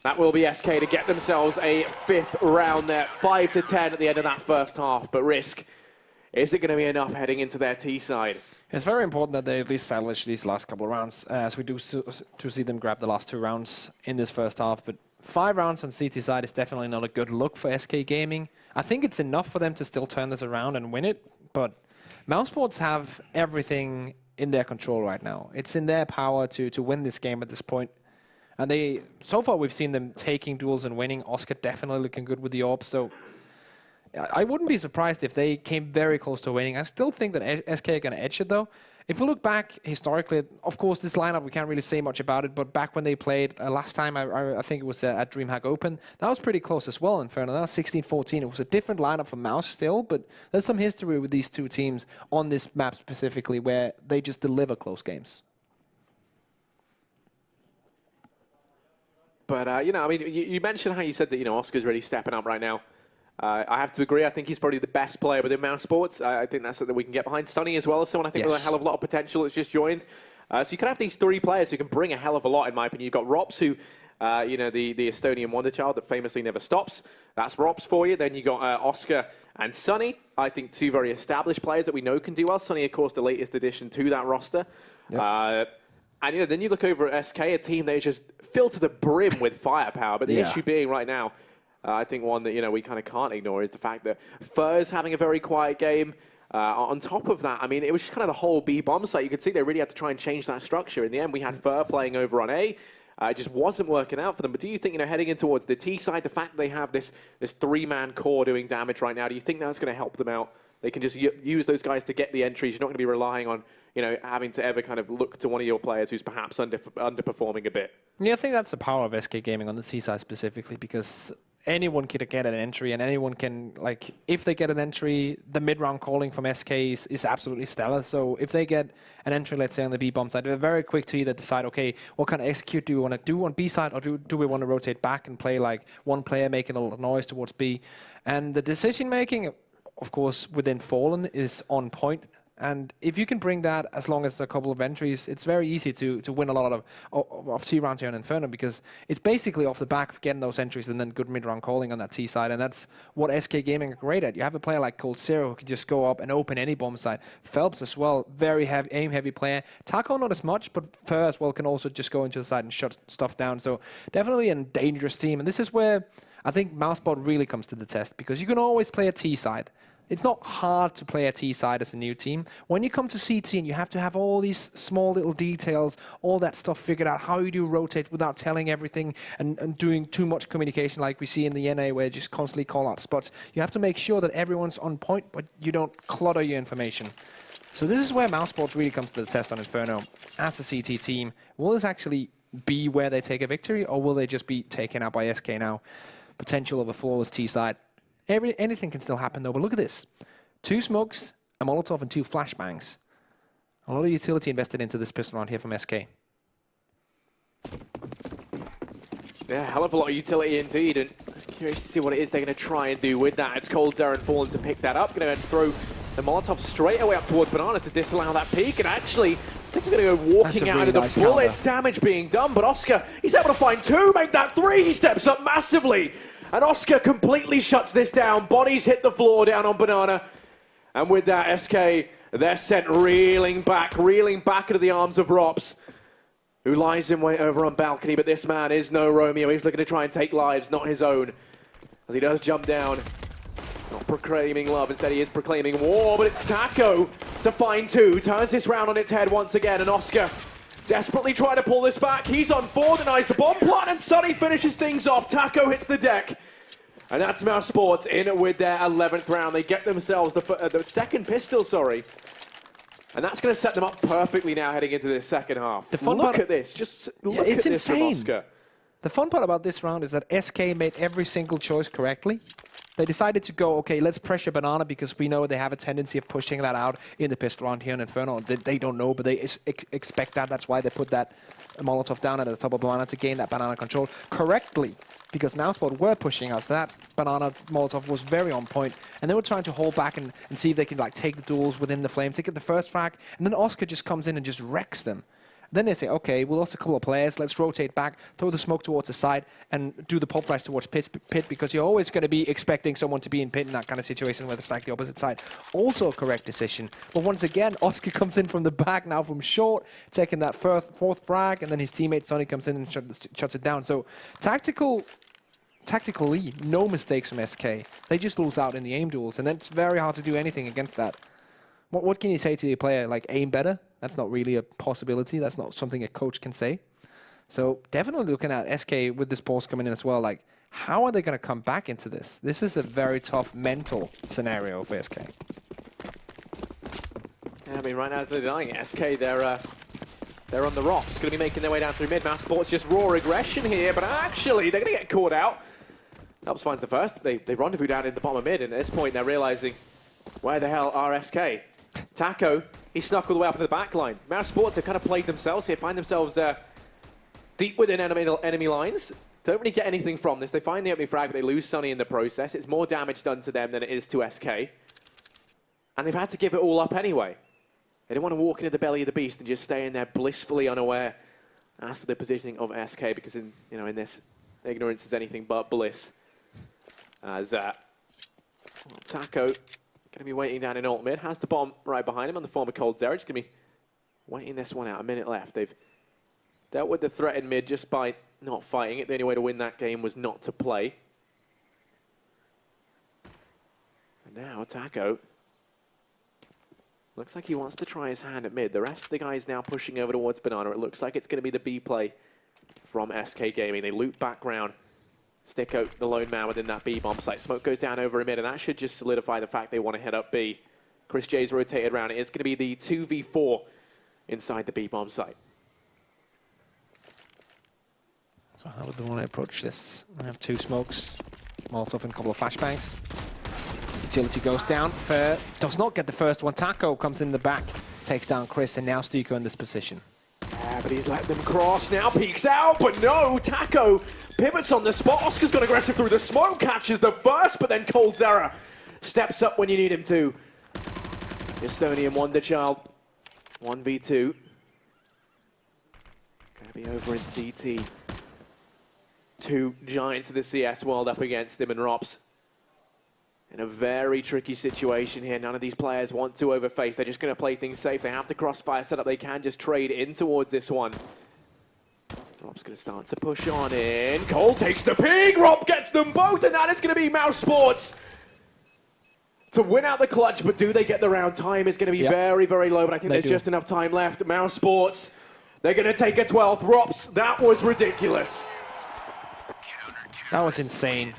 That will be SK to get themselves a 5th round there. 5-10 at the end of that first half. But Risk, is it going to be enough heading into their T side? It's very important that they at least salvage these last couple of rounds, as we do to see them grab the last 2 rounds in this first half. But 5 rounds on CT side is definitely not a good look for SK Gaming. I think it's enough for them to still turn this around and win it, but Mousesports have everything in their control right now. It's in their power to win this game at this point. And so far we've seen them taking duels and winning. Oscar definitely looking good with the AWP, so I wouldn't be surprised if they came very close to winning. I still think that SK are going to edge it, though. If we look back historically, of course, this lineup, we can't really say much about it, but back when they played last time, I think it was at DreamHack Open, that was pretty close as well, Inferno. That was 16-14. It was a different lineup for Mouse still, but there's some history with these 2 teams on this map specifically where they just deliver close games. But, you know, I mean, you mentioned how you said that, you know, Oscar's really stepping up right now. I have to agree. I think he's probably the best player within Mousesports. I think that's something we can get behind. Sonny as well as someone I think with a hell of a lot of potential that's just joined. So you can have these 3 players who can bring a hell of a lot, in my opinion. You've got Rops, who, you know, the Estonian wonder child that famously never stops. That's Rops for you. Then you got Oscar and Sonny. I think 2 very established players that we know can do well. Sonny, of course, the latest addition to that roster. Yep. And you know, then you look over at SK, a team that is just filled to the brim with firepower. But the issue being right now, I think one that, you know, we kind of can't ignore is the fact that Fur's having a very quiet game. On top of that, I mean, it was just kind of the whole B bomb site. You could see they really had to try and change that structure. In the end, we had Fur playing over on A. It just wasn't working out for them. But do you think, you know, heading in towards the T side, the fact that they have this 3-man core doing damage right now, do you think that's going to help them out? They can just use those guys to get the entries. You're not going to be relying on, you know, having to ever kind of look to one of your players who's perhaps underperforming a bit. Yeah, I think that's the power of SK Gaming on the T side specifically, because anyone can get an entry, and anyone can, like, if they get an entry, the mid-round calling from SK is absolutely stellar. So if they get an entry, let's say on the B bomb side, they're very quick to either decide, okay, what kind of execute do we want to do on B side, or do we want to rotate back and play like one player making a lot of noise towards B? And the decision making, of course, within Fallen is on point. And if you can bring that, as long as a couple of entries, it's very easy to win a lot of T rounds here in Inferno, because it's basically off the back of getting those entries and then good mid-round calling on that T side. And that's what SK Gaming are great at. You have a player like Cold Zero who can just go up and open any bomb site. Phelps as well, very aim-heavy player. Taco not as much, but Fur as well can also just go into the side and shut stuff down. So definitely a dangerous team. And this is where I think Mousesport really comes to the test, because you can always play a T side. It's not hard to play a T side as a new team. When you come to CT and you have to have all these small little details, all that stuff figured out, how you do rotate without telling everything and doing too much communication like we see in the NA, where you just constantly call out spots. You have to make sure that everyone's on point, but you don't clutter your information. So this is where Mousesports really comes to the test on Inferno. As a CT team, will this actually be where they take a victory, or will they just be taken out by SK now? Potential of a flawless T side. Anything can still happen, though. But look at this. 2 smokes, a Molotov, and 2 flashbangs. A lot of utility invested into this pistol round here from SK. Yeah, hell of a lot of utility indeed, and curious to see what it is they're going to try and do with that. It's coldzera and Fallen to pick that up. Going to throw the Molotov straight away up towards Banana to disallow that peek, and actually, I think they're going to go walking out of the bullets, damage being done, but Oscar, he's able to find two, make that three, he steps up massively, and Oscar completely shuts this down. Bodies hit the floor down on Banana, and with that, SK, they're sent reeling back into the arms of Rops, who lies in wait over on balcony, but this man is no Romeo. He's looking to try and take lives, not his own, as he does jump down. Not proclaiming love, instead he is proclaiming war, but it's Taco to find two. Turns this round on its head once again, and Oscar desperately trying to pull this back. He's on four, denies the bomb plant, and Sunny finishes things off. Taco hits the deck. And that's Mousesports in with their 11th round. They get themselves the second pistol, and that's going to set them up perfectly now heading into this second half. Look at this. Just look at this from Oscar. The fun part about this round is that SK made every single choice correctly. They decided to go, okay, let's pressure Banana because we know they have a tendency of pushing that out in the pistol round here in Inferno. They don't know, but they expect that. That's why they put that Molotov down at the top of Banana to gain that Banana control correctly, because Mousesports were pushing out. So that Banana Molotov was very on point, and they were trying to hold back and see if they can like take the duels within the flames. They get the first frag, and then Oscar just comes in and just wrecks them. Then they say, okay, we lost a couple of players, let's rotate back, throw the smoke towards the side, and do the pop flash towards pit, because you're always going to be expecting someone to be in pit in that kind of situation where it's like the opposite side. Also a correct decision. But once again, Oscar comes in from the back now from short, taking that fourth frag, and then his teammate Sonny comes in and shuts it down. So tactically, no mistakes from SK. They just lose out in the aim duels, and then it's very hard to do anything against that. What can you say to your player? Like, aim better? That's not really a possibility. That's not something a coach can say. So definitely looking at SK with this pulse coming in as well, like, how are they going to come back into this? This is a very tough mental scenario for SK. Yeah, I mean, right now as they're dying, SK, they're on the rocks. Going to be making their way down through mid. Mousesports just raw aggression here, but actually they're going to get caught out. Helps finds the first. They rendezvous down in the bottom of mid, and at this point they're realizing, where the hell are SK? Taco, he snuck all the way up into the back line. Mousesports have kind of played themselves here, find themselves deep within enemy lines. Don't really get anything from this. They find the opening frag, but they lose Sunny in the process. It's more damage done to them than it is to SK. And they've had to give it all up anyway. They don't want to walk into the belly of the beast and just stay in there blissfully unaware as to the positioning of SK, because in this, ignorance is anything but bliss. As Taco going to be waiting down in alt mid, has the bomb right behind him on the former coldzera. Just going to be waiting this one out, a minute left. They've dealt with the threat in mid just by not fighting it. The only way to win that game was not to play. And now Taco looks like he wants to try his hand at mid. The rest of the guys now pushing over towards Banana. It looks like it's going to be the B play from SK Gaming. They loop back round. Stick out the lone man within that B bomb site. Smoke goes down over a mid, and that should just solidify the fact they want to head up B. Chris J's rotated around. It is going to be the 2v4 inside the B bomb site. So how would they want to approach this? I have two smokes, Molotov and a couple of flashbangs. Utility goes down. Fair does not get the first one. Taco comes in the back, takes down Chris, and now Stiko in this position. Yeah, but he's let them cross now, peeks out, but no, Taco pivots on the spot. Oscar's gone aggressive through the smoke, catches the first, but then coldzera steps up when you need him to. Estonian Wonderchild, 1v2. Gonna be over in CT. Two giants of the CS world up against him, and Rops in a very tricky situation here. None of these players want to overface. They're just going to play things safe. They have the crossfire set up. They can just trade in towards this one. Rob's going to start to push on in. Cole takes the ping. Rob gets them both, and that is going to be Mousesports to win out the clutch. But do they get the round? Time is going to be very, very low, but I think there's just enough time left. Mousesports, they're going to take a 12th. Robs, that was ridiculous. That was insane.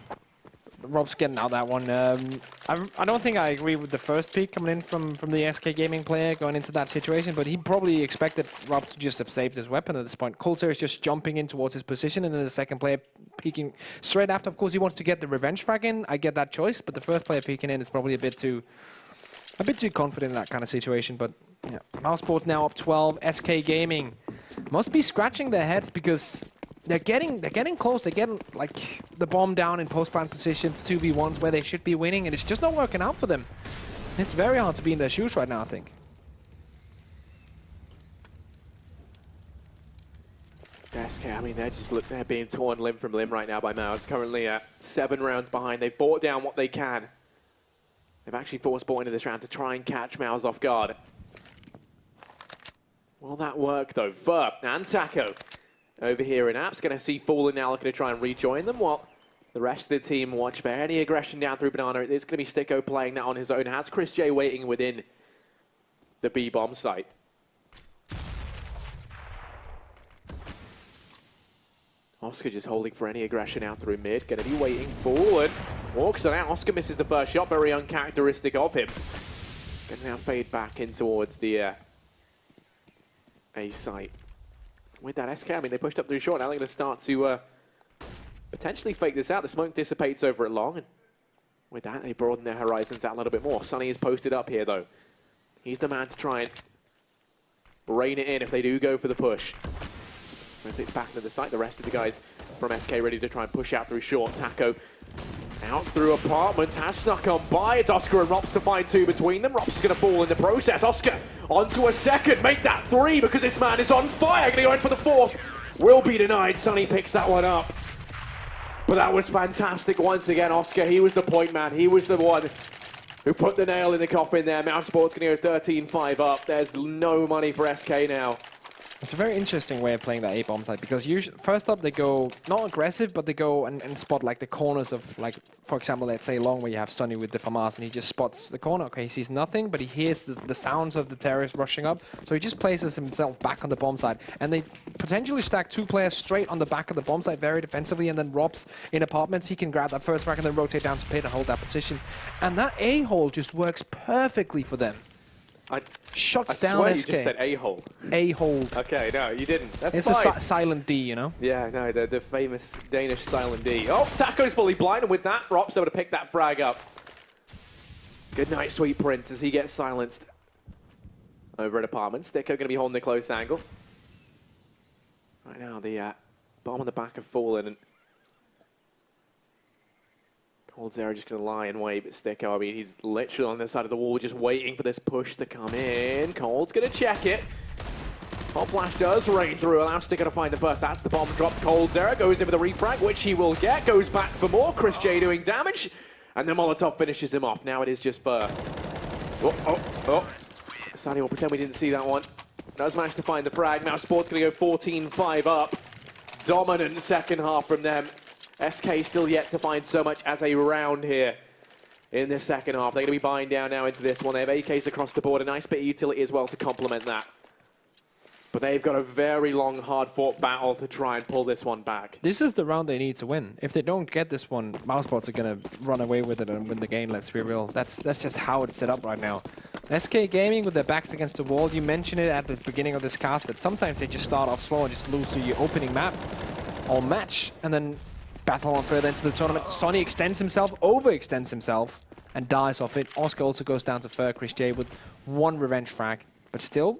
Rob's getting out that one. I don't think I agree with the first pick coming in from the SK Gaming player going into that situation, but he probably expected Rob to just have saved his weapon at this point. coldzera is just jumping in towards his position, and then the second player peeking straight after. Of course, he wants to get the revenge frag in. I get that choice, but the first player peeking in is probably a bit too confident in that kind of situation. But Yeah. Mousesports now up 12. SK Gaming must be scratching their heads because they're getting close. They're getting like the bomb down in post-plant positions, 2v1s where they should be winning, and it's just not working out for them. It's very hard to be in their shoes right now, I think. SK, I mean, they're being torn limb from limb right now by Mouse. Currently at 7 rounds behind. They've brought down what they can. They've actually forced ball into this round to try and catch Mouse off guard. Will that work, though? Verb and Taco over here in Apps. Going to see Fallen now looking to try and rejoin them, while the rest of the team watch for any aggression down through Banana. It's going to be Sticko playing that on his own. Has Chris J waiting within the B-bomb site. Oscar just holding for any aggression out through mid. Going to be waiting forward. Walks it out. Oscar misses the first shot. Very uncharacteristic of him. Going to now fade back in towards the A site. With that SK, I mean, they pushed up through short. Now they're going to start to potentially fake this out. The smoke dissipates over it long. And with that, they broaden their horizons out a little bit more. Sonny is posted up here, though. He's the man to try and rein it in if they do go for the push. Rotates back into the site. The rest of the guys from SK ready to try and push out through short. Taco out through apartments. Has snuck on by. It's Oscar and Rops to find 2 between them. Rops is going to fall in the process. Oscar onto a second. Make that 3 because this man is on fire. Going to go in for the 4th. Will be denied. Sonny picks that one up. But that was fantastic once again. Oscar, he was the point man. He was the one who put the nail in the coffin there. Mousesports going to go 13-5 up. There's no money for SK now. It's a very interesting way of playing that A-bomb side because usually, first up they go not aggressive, but they go and spot like the corners of, like, for example, let's say long where you have Sonny with the FAMAS and he just spots the corner. Okay, he sees nothing, but he hears the sounds of the terrorists rushing up, so he just places himself back on the bomb side. And they potentially stack 2 players straight on the back of the bomb side very defensively, and then Robs in apartments, he can grab that first frag and then rotate down to pit and hold that position. And that A-hole just works perfectly for them. Shuts down swear SK. You just said A-hole. A-hole. Okay, no, you didn't. That's it's fine. a silent D, you know? Yeah, no, the famous Danish silent D. Oh, Taco's fully blind, and with that, Rops able to pick that frag up. Good night, Sweet Prince, as he gets silenced over at apartment. Sticko going to be holding the close angle. Right now, the bomb on the back of Fallen, and Cold Zero just going to lie and wait, but Sticko, I mean, he's literally on the side of the wall just waiting for this push to come in. Cold's going to check it. Hot Flash does rain through, allows Sticko to find the first. That's the bomb dropped. Cold Zero goes in for the refrag, which he will get. Goes back for more. Chris J doing damage. And the Molotov finishes him off. Now it is just for... Oh. Sadly, we'll pretend we didn't see that one. Does manage to find the frag. Mousesports going to go 14-5 up. Dominant second half from them. SK still yet to find so much as a round here in this second half. They're going to be buying down now into this one. They have AKs across the board, a nice bit of utility as well to complement that. But they've got a very long, hard-fought battle to try and pull this one back. This is the round they need to win. If they don't get this one, Mousesports are going to run away with it and win the game, let's be real. That's just how it's set up right now. SK Gaming with their backs against the wall, you mentioned it at the beginning of this cast that sometimes they just start off slow and just lose to your opening map or match, and then battle on further into the tournament. Sonny extends himself, overextends himself, and dies off it. Oscar also goes down to third. Chris J with 1 revenge frag, but still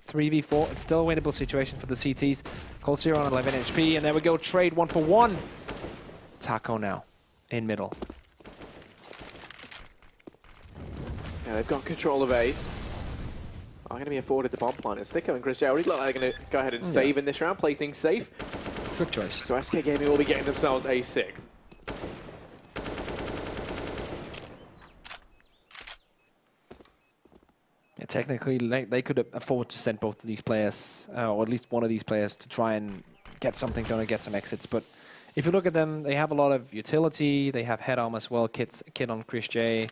3v4. It's still a winnable situation for the CTs. Cold Zero on 11 HP, and there we go. Trade 1 for 1. Taco now in middle. Yeah, they've got control of A. Are going to be afforded the bomb plant. And Sticko and Chris J already look like they're going to go ahead and save in this round, play things safe. Good choice. So SK Gaming will be getting themselves a 6th. Yeah, technically, they could afford to send both of these players, or at least one of these players, to try and get something done and get some exits. But if you look at them, they have a lot of utility. They have head armor as well, kit on Chris J,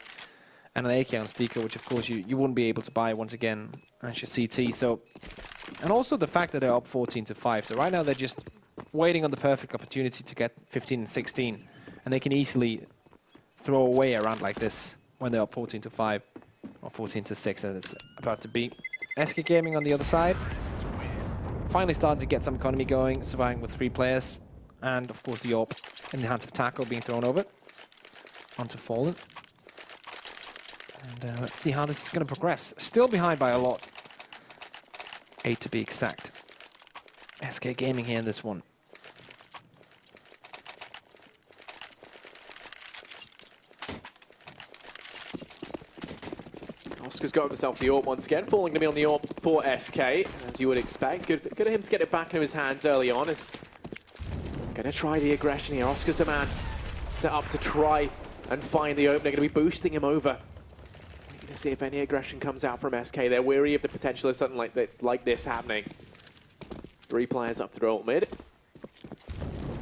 and an AK on Sticko, which of course you wouldn't be able to buy once again as your CT. So, and also the fact that they're up 14-5. So right now they're just waiting on the perfect opportunity to get 15 and 16, and they can easily throw away a round like this when they're up 14-5 or 14-6, and it's about to be. SK Gaming on the other side, finally starting to get some economy going, surviving with 3 players, and of course the AWP in the hands of Taco being thrown over onto Fallen. And let's see how this is going to progress. Still behind by a lot. 8 to be exact. SK Gaming here in this one. Oscar's got himself the AWP once again, falling to be on the AWP for SK, as you would expect. Good of him to get it back into his hands early on. Is going to try the aggression here. Oscar's the man set up to try and find the opening. Going to be boosting him over. Going to see if any aggression comes out from SK. They're weary of the potential of something like this happening. 3 players up through ult mid.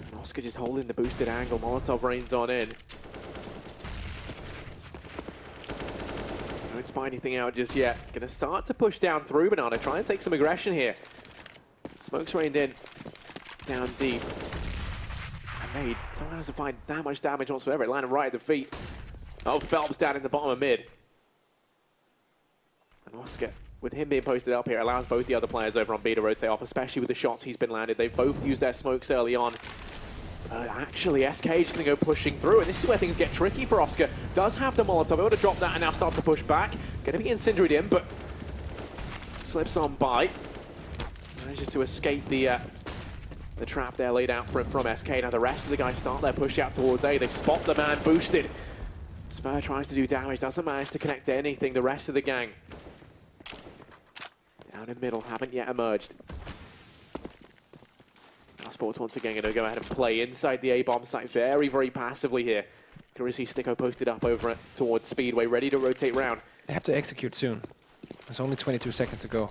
And Oscar just holding the boosted angle. Molotov rains on in. Don't spy anything out just yet. Going to start to push down through Banana. Try and take some aggression here. Smoke's rained in. Down deep. And Nade somehow doesn't find that much damage whatsoever. It landed right at the feet of Phelps down in the bottom of mid. And Oscar, with him being posted up here, allows both the other players over on B to rotate off, especially with the shots he's been landed. They've both used their smokes early on. Actually, SK is going to go pushing through, and this is where things get tricky for Oscar. Does have the Molotov, able to drop that and now start to push back. Going to be incendiaried in, but slips on by. Manages to escape the trap there laid out for him from SK. Now the rest of the guys start their push out towards A. They spot the man boosted. Spur tries to do damage, doesn't manage to connect to anything. The rest of the gang down in the middle, haven't yet emerged. Mousesports once again going to go ahead and play inside the A-bomb site very, very passively here. Can we see Sticko posted up over towards Speedway, ready to rotate round. They have to execute soon. There's only 22 seconds to go.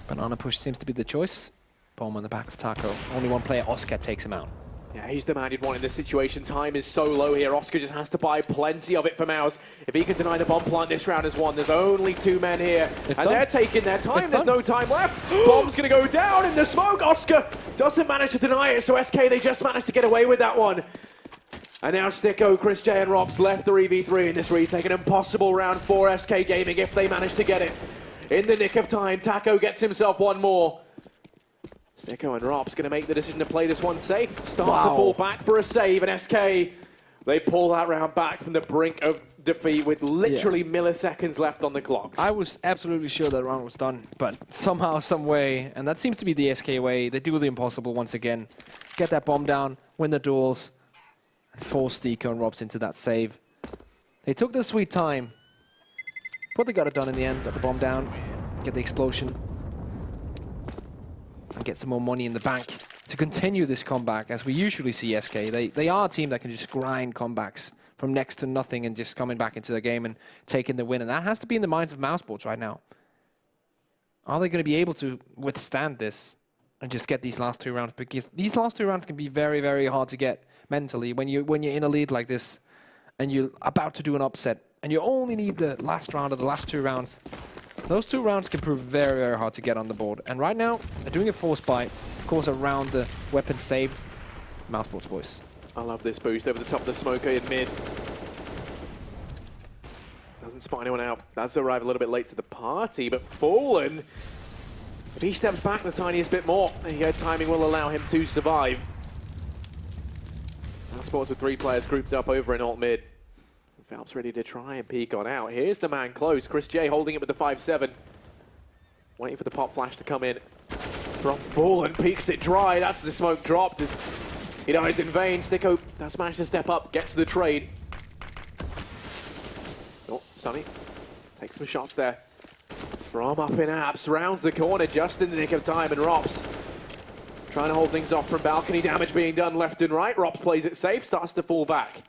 Banana push seems to be the choice. Bomb on the back of Taco. Only one player, Oscar, takes him out. Yeah, he's the man you'd want in this situation. Time is so low here. Oscar just has to buy plenty of it for Mouse. If he can deny the bomb plant this round as one, there's only 2 men here. They're taking their time. There's no time left. Bomb's going to go down in the smoke. Oscar doesn't manage to deny it, so SK, they just managed to get away with that one. And now Sticko, Chris J and Robs left 3v3 in this retake. An impossible round for SK Gaming if they manage to get it. In the nick of time, Taco gets himself one more. Sticko and Rob's going to make the decision to play this one safe. Start to fall back for a save, and SK, they pull that round back from the brink of defeat with literally milliseconds left on the clock. I was absolutely sure that round was done, but somehow, some way, and that seems to be the SK way, they do the impossible once again. Get that bomb down, win the duels, and force Sticko and Robs into that save. They took their sweet time, but they got it done in the end. Got the bomb down, get the explosion, and get some more money in the bank to continue this comeback, as we usually see SK. They are a team that can just grind comebacks from next to nothing and just coming back into the game and taking the win. And that has to be in the minds of Mousesports right now. Are they going to be able to withstand this and just get these last 2 rounds? Because these last 2 rounds can be very, very hard to get mentally when you're in a lead like this and you're about to do an upset and you only need the last round or the last 2 rounds. Those 2 rounds can prove very, very hard to get on the board. And right now, they're doing a force buy, of course, around the weapon saved. Mousesports boys. I love this boost over the top of the smoker in mid. Doesn't spot anyone out. Does arrive a little bit late to the party, but Fallen, if he steps back the tiniest bit more, there you go, timing will allow him to survive. Mousesports with 3 players grouped up over in alt mid. Phelps ready to try and peek on out. Here's the man close. Chris J holding it with the 5-7. Waiting for the pop flash to come in from Fallen. Peeks it dry. That's the smoke dropped as he dies in vain. Sticko does manage to step up, gets the trade. Oh, Sonny takes some shots there. From up in apps, rounds the corner just in the nick of time, and Rops trying to hold things off from balcony. Damage being done left and right. Rops plays it safe, starts to fall back.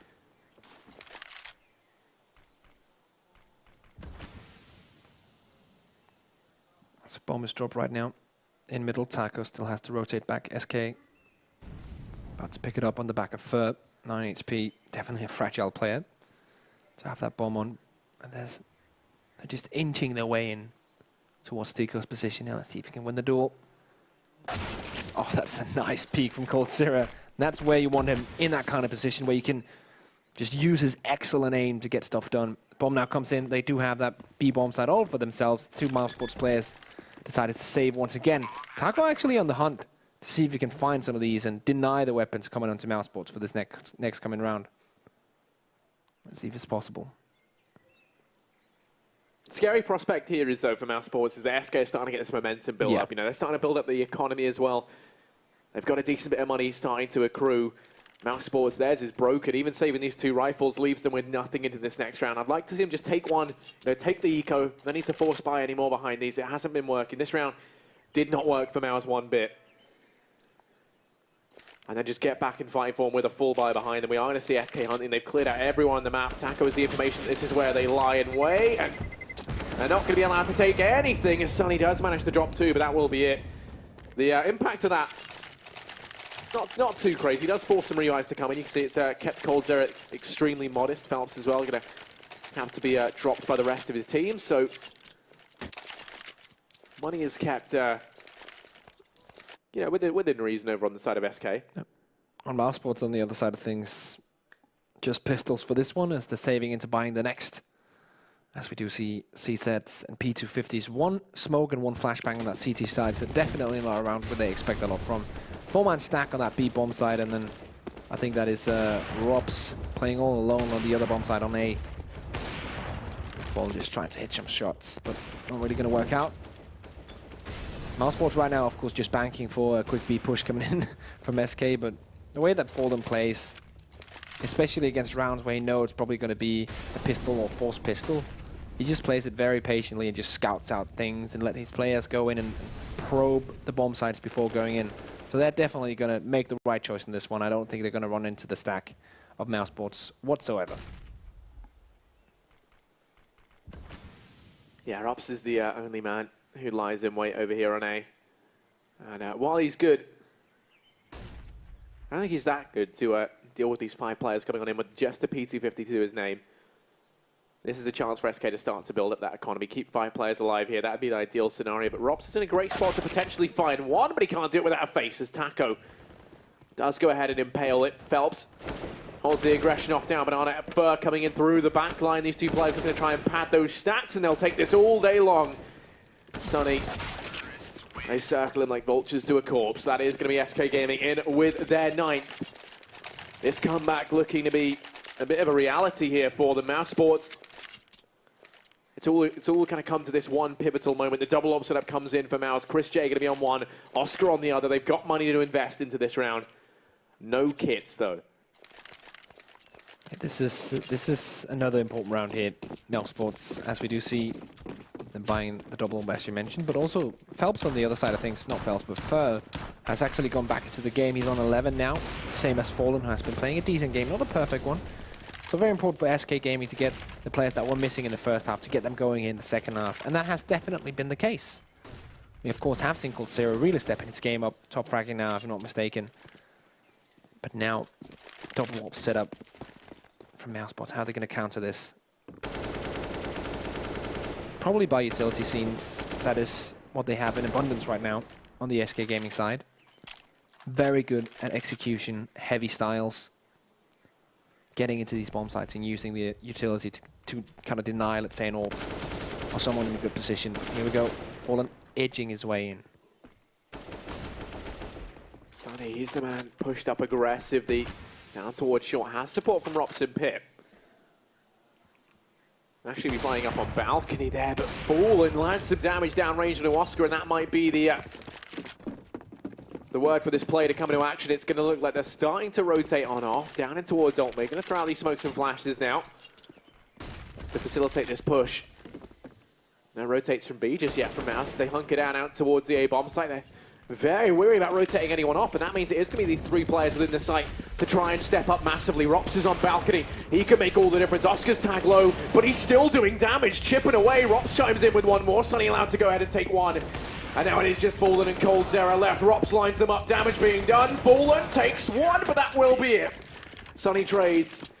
So bomb is dropped right now. In middle, Taco still has to rotate back. SK about to pick it up on the back of Fur. 9 HP, definitely a fragile player to have that bomb on. And they're just inching their way in towards Tico's position. Now let's see if he can win the duel. Oh, that's a nice peek from Cold Sierra. That's where you want him, in that kind of position where you can just use his excellent aim to get stuff done. Bomb now comes in. They do have that B-bomb side all for themselves. 2 Mousesports players decided to save once again. Taco actually on the hunt to see if he can find some of these and deny the weapons coming onto Mousesports for this next coming round. Let's see if it's possible. scary prospect here is, though, for Mousesports, is that SK is starting to get this momentum build up. You know, they're starting to build up the economy as well. They've got a decent bit of money starting to accrue. Mousesports, theirs is broken. Even saving these 2 rifles leaves them with nothing into this next round. I'd like to see them just take one, take the eco. No need to force buy any more behind these. It hasn't been working. This round did not work for Mouse one bit. And then just get back in fighting form with a full buy behind them. We are going to see SK hunting. They've cleared out everyone on the map. Taco is the information. This is where they lie in wait. And they're not going to be allowed to take anything, as Sunny does manage to drop 2, but that will be it. The impact of that, not too crazy. It does force some revives to come in. You can see it's kept Cold Zero extremely modest. Phelps as well going to have to be dropped by the rest of his team. So money is kept, within reason over on the side of SK. Yep. On Mousesports, on the other side of things, just pistols for this one as they're saving into buying the next. As we do see C-sets and P250s. 1 smoke and 1 flashbang on that CT side, so definitely not around where they expect a lot from. 4-man stack on that B bomb side, and then I think that is Robs playing all alone on the other bomb side on A. Fall just trying to hit some shots, but not really going to work out. Mousesports right now, of course, just banking for a quick B push coming in from SK, but the way that Fallen plays, especially against rounds where he knows it's probably going to be a pistol or forced pistol, he just plays it very patiently and just scouts out things and let his players go in and probe the bomb sites before going in. So they're definitely going to make the right choice in this one. I don't think they're going to run into the stack of Mousesports whatsoever. Yeah, Rops is the only man who lies in wait over here on A. And while he's good, I don't think he's that good to deal with these 5 players coming on in with just a P250 to his name. This is a chance for SK to start to build up that economy, keep 5 players alive here. That would be the ideal scenario, but Rops is in a great spot to potentially find one, but he can't do it without a face, as Taco does go ahead and impale it. Phelps holds the aggression off down. Banana Fur coming in through the back line. These 2 players are going to try and pad those stats, and they'll take this all day long. Sunny, they circle him like vultures to a corpse. That is going to be SK Gaming in with their 9th. This comeback looking to be a bit of a reality here for the Mousesports. It's all kind of come to this one pivotal moment. The double op setup comes in for Mouse. Chris J going to be on one, Oscar on the other. They've got money to invest into this round. No kits though. This is another important round here, Mousesports, as we do see them buying the double op as you mentioned, but also Phelps on the other side of things, not Phelps, but Fur has actually gone back into the game. He's on 11 now, same as Fallen, who has been playing a decent game, not a perfect one. So very important for SK Gaming to get the players that were missing in the first half, to get them going in the second half. And that has definitely been the case. We, of course, have seen Cold Zero really stepping his game up, top fragging now, if I'm not mistaken. But now, double op setup from Mousesports. How are they going to counter this? Probably by utility scenes. That is what they have in abundance right now on the SK Gaming side. Very good at execution, heavy styles. Getting into these bomb sites and using the utility to kind of deny, let's say, an AWP or someone in a good position. Here we go. Fallen edging his way in. Sunny, he's the man pushed up aggressively down towards short. Has support from Rops and Pip. Actually be flying up on balcony there, but Fallen lands some damage downrange into Oscar, and that might be the word for this play to come into action. It's going to look like they're starting to rotate on off, down and towards Alt. They're going to throw out these smokes and flashes now to facilitate this push. No rotates from B just yet from Mouse. They hunker down out towards the A bomb site. They're very weary about rotating anyone off, and that means it is going to be these 3 players within the site to try and step up massively. Rops is on balcony. He can make all the difference. Oscar's tag low, but he's still doing damage, chipping away. Rops chimes in with one more. Sunny allowed to go ahead and take one. And now it is just Fallen and Cold Zero left. Rops lines them up, damage being done. Fallen takes one, but that will be it. Sunny trades.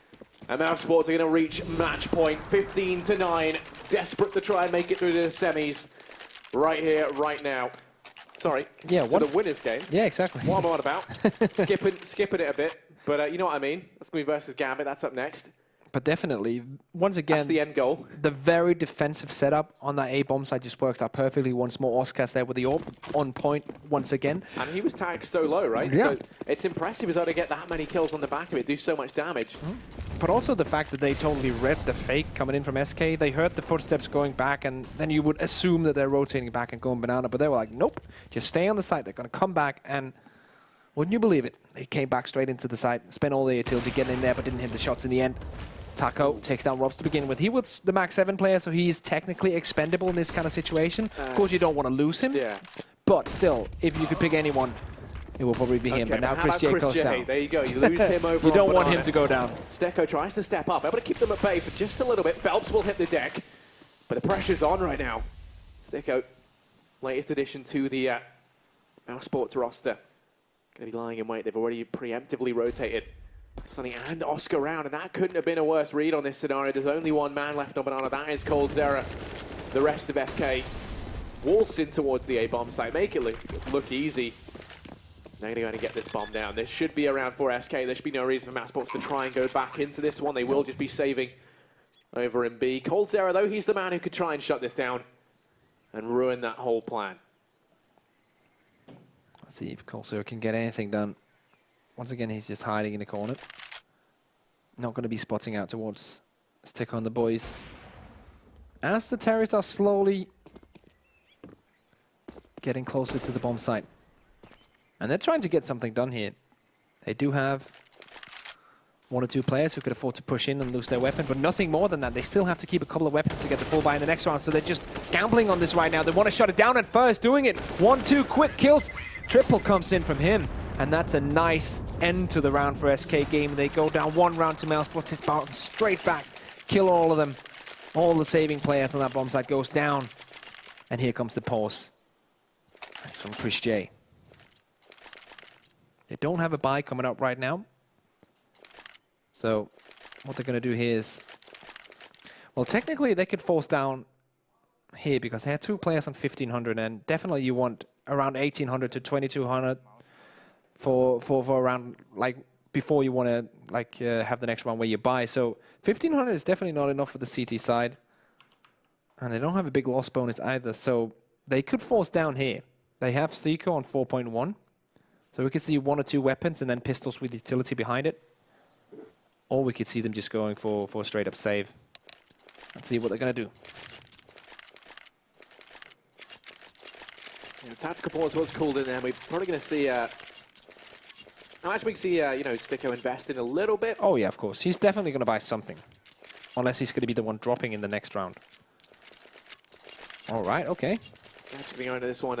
And Mousesports are going to reach match point, 15-9. Desperate to try and make it through the semis. Right here, right now. Sorry, yeah, to the winners game. Yeah, exactly. What am I on about? skipping it a bit. But you know what I mean. That's going to be versus Gambit. That's up next. But definitely, once again, That's the end goal. the very defensive setup on that A bomb side just works out perfectly. Once more, Oscar's there with the AWP on point once again. And he was tagged so low, right? Yeah. So it's impressive as well to get that many kills on the back of it, do so much damage. But also the fact that they totally read the fake coming in from SK. They heard the footsteps going back, and then you would assume that they're rotating back and going banana. But they were like, nope, just stay on the side. They're going to come back, and wouldn't you believe it? They came back straight into the side, spent all the utility getting in there, but didn't hit the shots in the end. Taco takes down Robs to begin with. He was the Max 7 player, so he's technically expendable in this kind of situation. Of course, you don't want to lose him. Yeah. But still, if you could pick anyone, it will probably be him. But now Chris J goes down. There you go. You lose him over. You don't on want Banana. him to go down. Stecco tries to step up, able to keep them at bay for just a little bit. Phelps will hit the deck, but the pressure's on right now. Stecco, latest addition to the Mousesports roster. Going to be lying in wait. They've already preemptively rotated Sonny and Oscar round, and that couldn't have been a worse read on this scenario. There's only one man left on Banana. That is coldzera. The rest of SK waltz in towards the A-bomb site. Make it look easy. They're going to get this bomb down. This should be around for SK. There should be no reason for Mousesports to try and go back into this one. They will just be saving over in B. coldzera, though, he's the man who could try and shut this down and ruin that whole plan. Let's see if coldzera can get anything done. Once again, he's just hiding in the corner. Not going to be spotting out towards Stick on the boys. As the terrorists are slowly getting closer to the bomb site. And they're trying to get something done here. They do have one or two players who could afford to push in and lose their weapon, but nothing more than that. They still have to keep a couple of weapons to get the full buy in the next round, so they're just gambling on this right now. They want to shut it down at first, doing it. 1-2 quick kills. Triple comes in from him, and that's a nice end to the round for SK game. They go down one round to Mousesports, his bounce straight back, kill all of them. All the saving players on that bomb site goes down. And here comes the pause. That's from Chris J. They don't have a buy coming up right now. So what they're going to do here is, well, technically they could force down here because they had two players on 1500, and definitely you want around 1800 to 2200 for around, like, before you want to like have the next round where you buy. So 1500 is definitely not enough for the CT side, and they don't have a big loss bonus either. So they could force down here. They have Stico on 4.1, so we could see one or two weapons and then pistols with utility behind it, or we could see them just going for a straight up save. Let's see what they're gonna do. Yeah, tactical pause was called in there. We're probably going to see. Actually, we can see you know, Stico invest in a little bit. Oh yeah, of course. He's definitely going to buy something, unless he's going to be the one dropping in the next round. All right, okay. Actually, going to go into this one.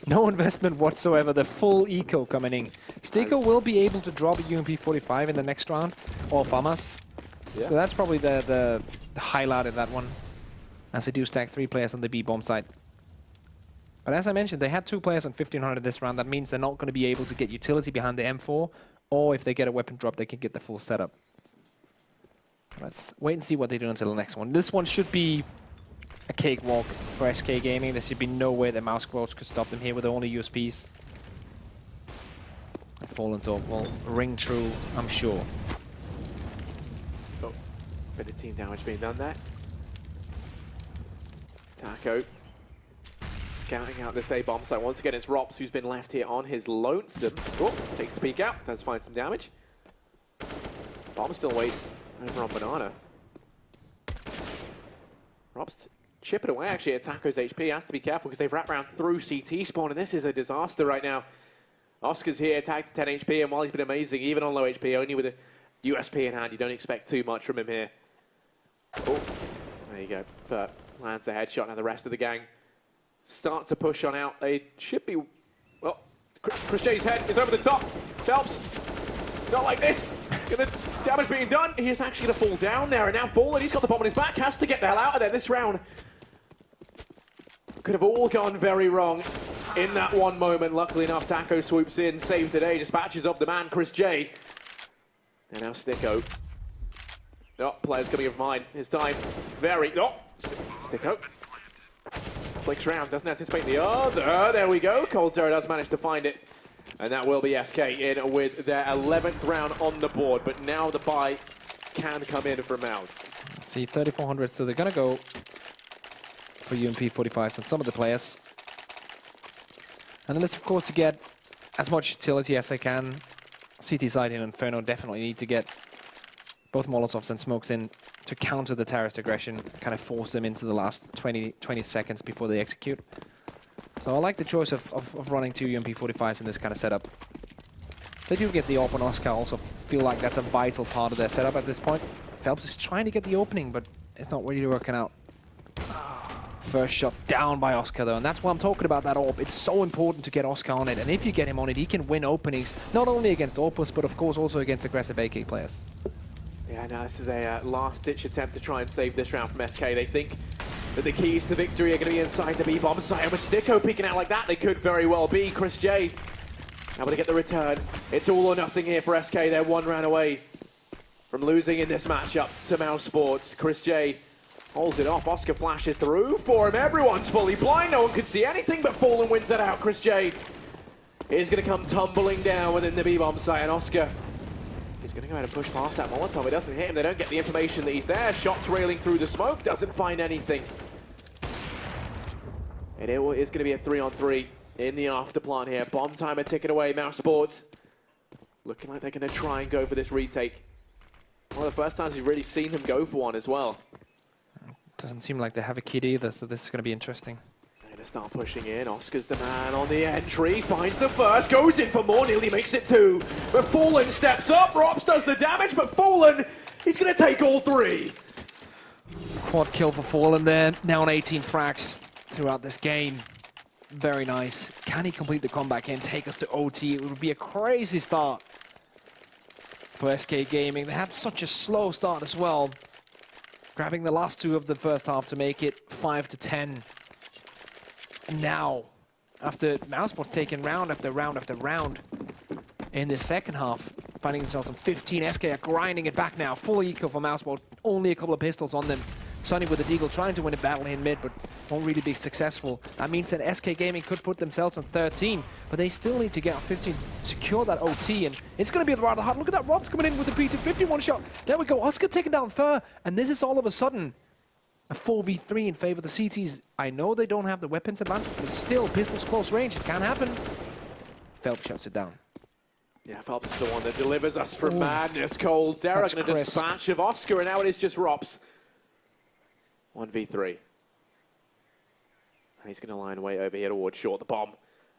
No investment whatsoever. The full eco coming in. Stico will be able to drop a UMP-45 in the next round, or FAMAS. Yeah. So that's probably the highlight of that one, as they do stack 3 players on the B bomb site. But as I mentioned, they had 2 players on 1500 this round. That means they're not going to be able to get utility behind the M4, or if they get a weapon drop, they can get the full setup. Let's wait and see what they do until the next one. This one should be a cakewalk for SK Gaming. There should be no way that Mousesports could stop them here with only USPs. And Fallen Thought will ring true, I'm sure. Oh, bit of team damage being done there. Taco scouting out this A-bomb site. Once again, it's Rops who's been left here on his lonesome. Oh, takes the peek out, does find some damage. Bomb still waits over on Banana. Rops chip it away, actually, at Taco's HP. Has to be careful because they've wrapped around through CT spawn, and this is a disaster right now. Oscar's here, tagged to 10 HP, and while he's been amazing, even on low HP, only with a USP in hand, you don't expect too much from him here. Oh, there you go. Furt lands the headshot. Now the rest of the gang start to push on out. They should be... Well, Chris J's head is over the top. Phelps, not like this. Damage being done. He's actually going to fall down there, and now Fallen, he's got the bomb on his back, has to get the hell out of there. This round could have all gone very wrong in that one moment. Luckily enough, Taco swoops in, saves the day, dispatches of the man, Chris J. And now Stico. Oh, player's coming of mine. His time very... Oh, Stico. Flicks round, doesn't anticipate the other. There we go. coldzera does manage to find it. And that will be SK in with their 11th round on the board. But now the buy can come in from Mouse. Let's see, 3,400, so they're going to go for UMP 45s on some of the players. And then this, of course, to get as much utility as they can. CT side and Inferno definitely need to get both Molotovs and smokes in to counter the terrorist aggression, kind of force them into the last 20 seconds before they execute. So I like the choice of running 2 UMP 45s in this kind of setup. They do get the AWP on Oscar, also feel like that's a vital part of their setup at this point. Phelps is trying to get the opening, but it's not really working out. First shot down by Oscar though, and that's why I'm talking about that AWP. It's so important to get Oscar on it, and if you get him on it, he can win openings, not only against AWPers, but of course also against aggressive AK players. Yeah, no, this is a last-ditch attempt to try and save this round from SK. They think that the keys to victory are going to be inside the B-bomb site, and with Sticko peeking out like that, they could very well be. Chris J able to get the return. It's all or nothing here for SK. They're one round away from losing in this matchup to Mousesports. Chris J holds it off. Oscar flashes through for him. Everyone's fully blind. No one can see anything, but Fallen wins that out. Chris J is going to come tumbling down within the B-bomb site, and Oscar is going to go ahead and push past that Molotov. It doesn't hit him. They don't get the information that he's there. Shots railing through the smoke. Doesn't find anything. And it is going to be a 3-on-3 in the afterplant here. Bomb timer ticking away. Mousesports looking like they're going to try and go for this retake. One of the first times we've really seen them go for one as well. Doesn't seem like they have a kid either, so this is going to be interesting. They're going to start pushing in. Oscar's the man on the entry. Finds the first. Goes in for more. Nearly makes it 2. But Fallen steps up. Rops does the damage, but Fallen, he's going to take all 3. Quad kill for Fallen there. Now on 18 frags throughout this game. Very nice. Can he complete the comeback and take us to OT? It would be a crazy start for SK Gaming. They had such a slow start as well. Grabbing the last 2 of the first half to make it 5-10. And now, after Mousesports taking round after round after round in the second half, finding themselves on 15, SK are grinding it back now. Full eco for Mousesports, only a couple of pistols on them. Sonny with the deagle trying to win a battle in mid, but won't really be successful. That means that SK Gaming could put themselves on 13, but they still need to get on 15 to secure that OT, and it's going to be rather hard. Look at that, Rob's coming in with the P251 shot. There we go, Oscar taking down Fur, and this is all of a sudden a 4v3 in favor of the CTs. I know they don't have the weapons advantage, but still, pistols close range, it can happen. Phelps shuts it down. Yeah, Phelps is the one that delivers us from madness. Cold Zera going to dispatch of Oscar, and now it is just Rops. 1v3. And he's going to line away over here towards short. The bomb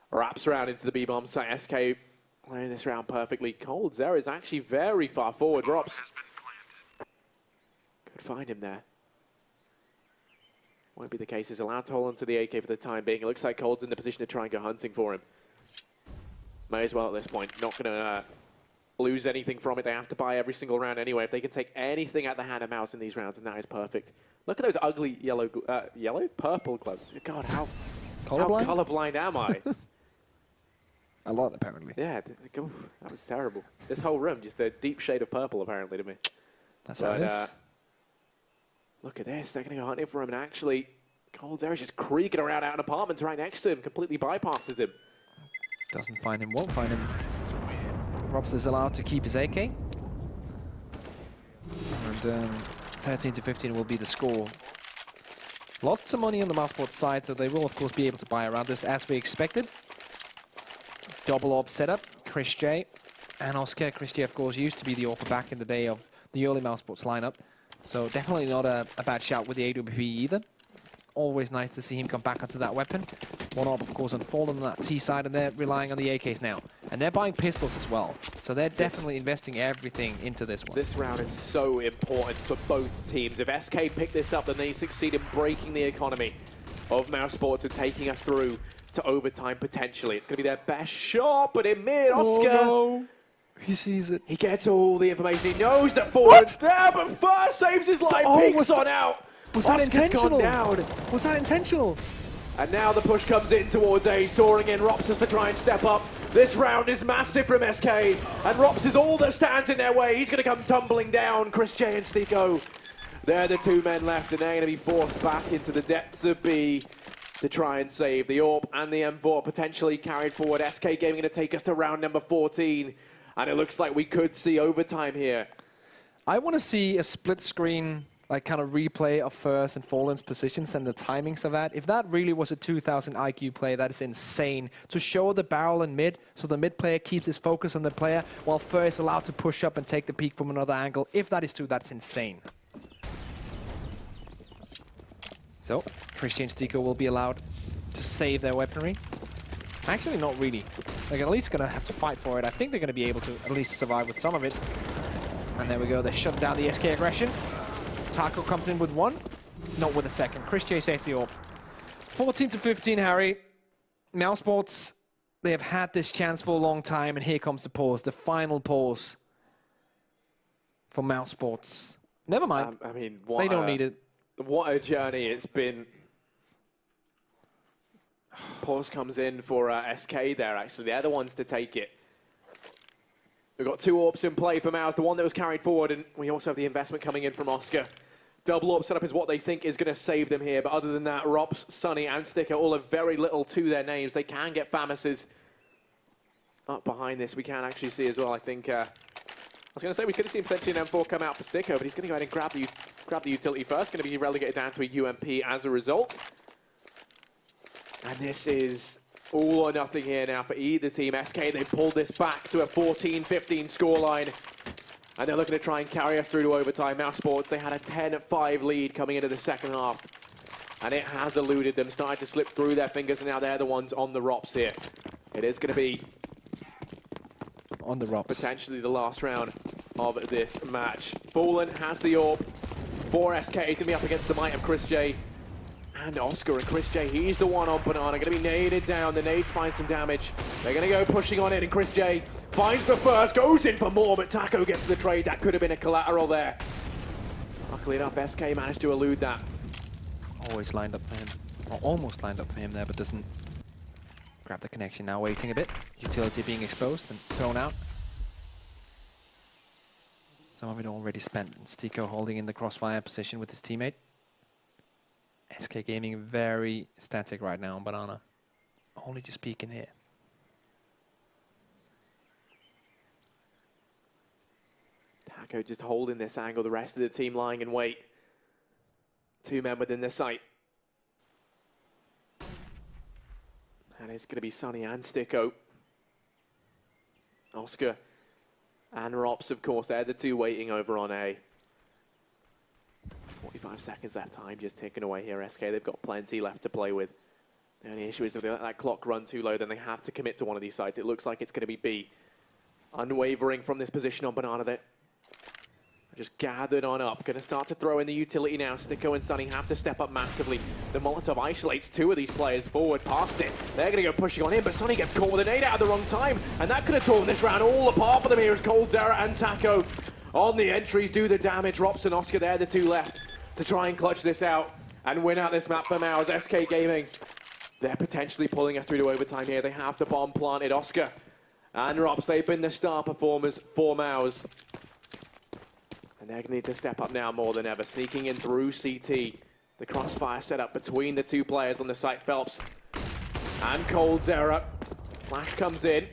wraps around into the B-bomb site. SK playing this round perfectly. Cold Zera is actually very far forward. Rops could find him there. Won't be the case. He's allowed to hold on to the AK for the time being. It looks like Cold's in the position to try and go hunting for him. May as well at this point. Not going to lose anything from it. They have to buy every single round anyway. If they can take anything at the hand of Mouse in these rounds, and that is perfect. Look at those ugly purple gloves. God, how colorblind am I? A lot, apparently. Yeah, that was terrible. This whole room, just a deep shade of purple, apparently, to me. That's how it is. Look at this. They're going to go hunting for him, and actually, Cold Zera's just creaking around out in apartments right next to him, completely bypasses him. Doesn't find him, won't find him. Robs is allowed to keep his AK. And 13-15 will be the score. Lots of money on the Mousesports side, so they will, of course, be able to buy around this as we expected. Double AWP setup, Chris J and Oscar. Chris J, of course, used to be the AWPer back in the day of the early Mousesports lineup. So definitely not a bad shout with the AWP either. Always nice to see him come back onto that weapon. One AWP, of course, on Fallen on that T side, and they're relying on the AKs now. And they're buying pistols as well. So they're definitely investing everything into this one. This round is so important for both teams. If SK pick this up, then they succeed in breaking the economy of Mousesports and taking us through to overtime potentially. It's going to be their best shot, but in mid, Oscar. Oh, no. He sees it. He gets all the information. He knows that Fallen's there, but first saves his life. Peeks on out. Was that intentional? Gone down. Was that intentional? And now the push comes in towards A, soaring in. Rops has to try and step up. This round is massive from SK, and Rops is all that stands in their way. He's going to come tumbling down. Chris J and Stiko, they're the 2 men left, and they're going to be forced back into the depths of B to try and save. The AWP and the M4 potentially carried forward. SK Gaming going to take us to round number 14, and it looks like we could see overtime here. I want to see a split screen, like kind of replay of First and Fallen's positions and the timings of that. If that really was a 2000 IQ play, that is insane. To show the barrel in mid, so the mid player keeps his focus on the player, while First is allowed to push up and take the peak from another angle. If that is true, that's insane. So, Christian and Stico will be allowed to save their weaponry. Actually, not really. They're at least going to have to fight for it. I think they're going to be able to at least survive with some of it. And there we go. They shut down the SK aggression. Taco comes in with one, not with a second. Christian saves the AWP. 14 to 15, Harry. Mousesports, they have had this chance for a long time, and here comes the pause, the final pause for Mousesports. Never mind. I mean, they don't need it. What a journey it's been. Pause comes in for SK there, actually. They're the ones to take it. We've got 2 AWPs in play for Mouse, the one that was carried forward, and we also have the investment coming in from Oscar. Double AWP setup is what they think is going to save them here, but other than that, Rops, Sunny, and Sticker all have very little to their names. They can get Famises up behind this. We can actually see as well, I think... I was going to say we could have seen potentially an M4 come out for Sticker, but he's going to go ahead and grab the utility first. Going to be relegated down to a UMP as a result. And this is all or nothing here now for either team. SK, they pulled this back to a 14-15 scoreline. And they're looking to try and carry us through to overtime. Mousesports, they had a 10-5 lead coming into the second half. And it has eluded them, started to slip through their fingers, and now they're the ones on the Rops here. It is going to be on the Rops. Potentially the last round of this match. Fallen has the AWP for SK, going to be up against the might of Chris J. And Oscar, and Chris J, he's the one on Banana, going to be naded down. The nades find some damage. They're going to go pushing on in, and Chris J finds the first, goes in for more, but Taco gets the trade. That could have been a collateral there. Luckily enough, SK managed to elude that. Always lined up for him, or almost lined up for him there, but doesn't grab the connection. Now waiting a bit. Utility being exposed and thrown out. Some of it already spent. Stico holding in the crossfire position with his teammate. SK Gaming very static right now on Banana. Only just peeking here. Taco just holding this angle, the rest of the team lying in wait. 2 men within their sight. And it's going to be Sunny and Stico. Oscar and Rops, of course, they're the 2 waiting over on A. 45 seconds left, time just ticking away here. SK, they've got plenty left to play with. The only issue is if they let that clock run too low, then they have to commit to one of these sites. It looks like it's going to be B. Unwavering from this position on Banana there. Just gathered on up. Going to start to throw in the utility now. Stico and Sunny have to step up massively. The Molotov isolates 2 of these players forward past it. They're going to go pushing on in, but Sunny gets caught with a nade out at the wrong time. And that could have torn this round all apart for them here as Cold Zera and Taco on the entries do the damage. Rops and Oscar, they're the 2 left to try and clutch this out and win out this map for Mouse. SK Gaming, they're potentially pulling us through to overtime here. They have the bomb planted. Oscar and Rops, they've been the star performers for Mouse. And they're going to need to step up now more than ever. Sneaking in through CT. The crossfire set up between the 2 players on the site. Phelps and Cold Zera. Flash comes in.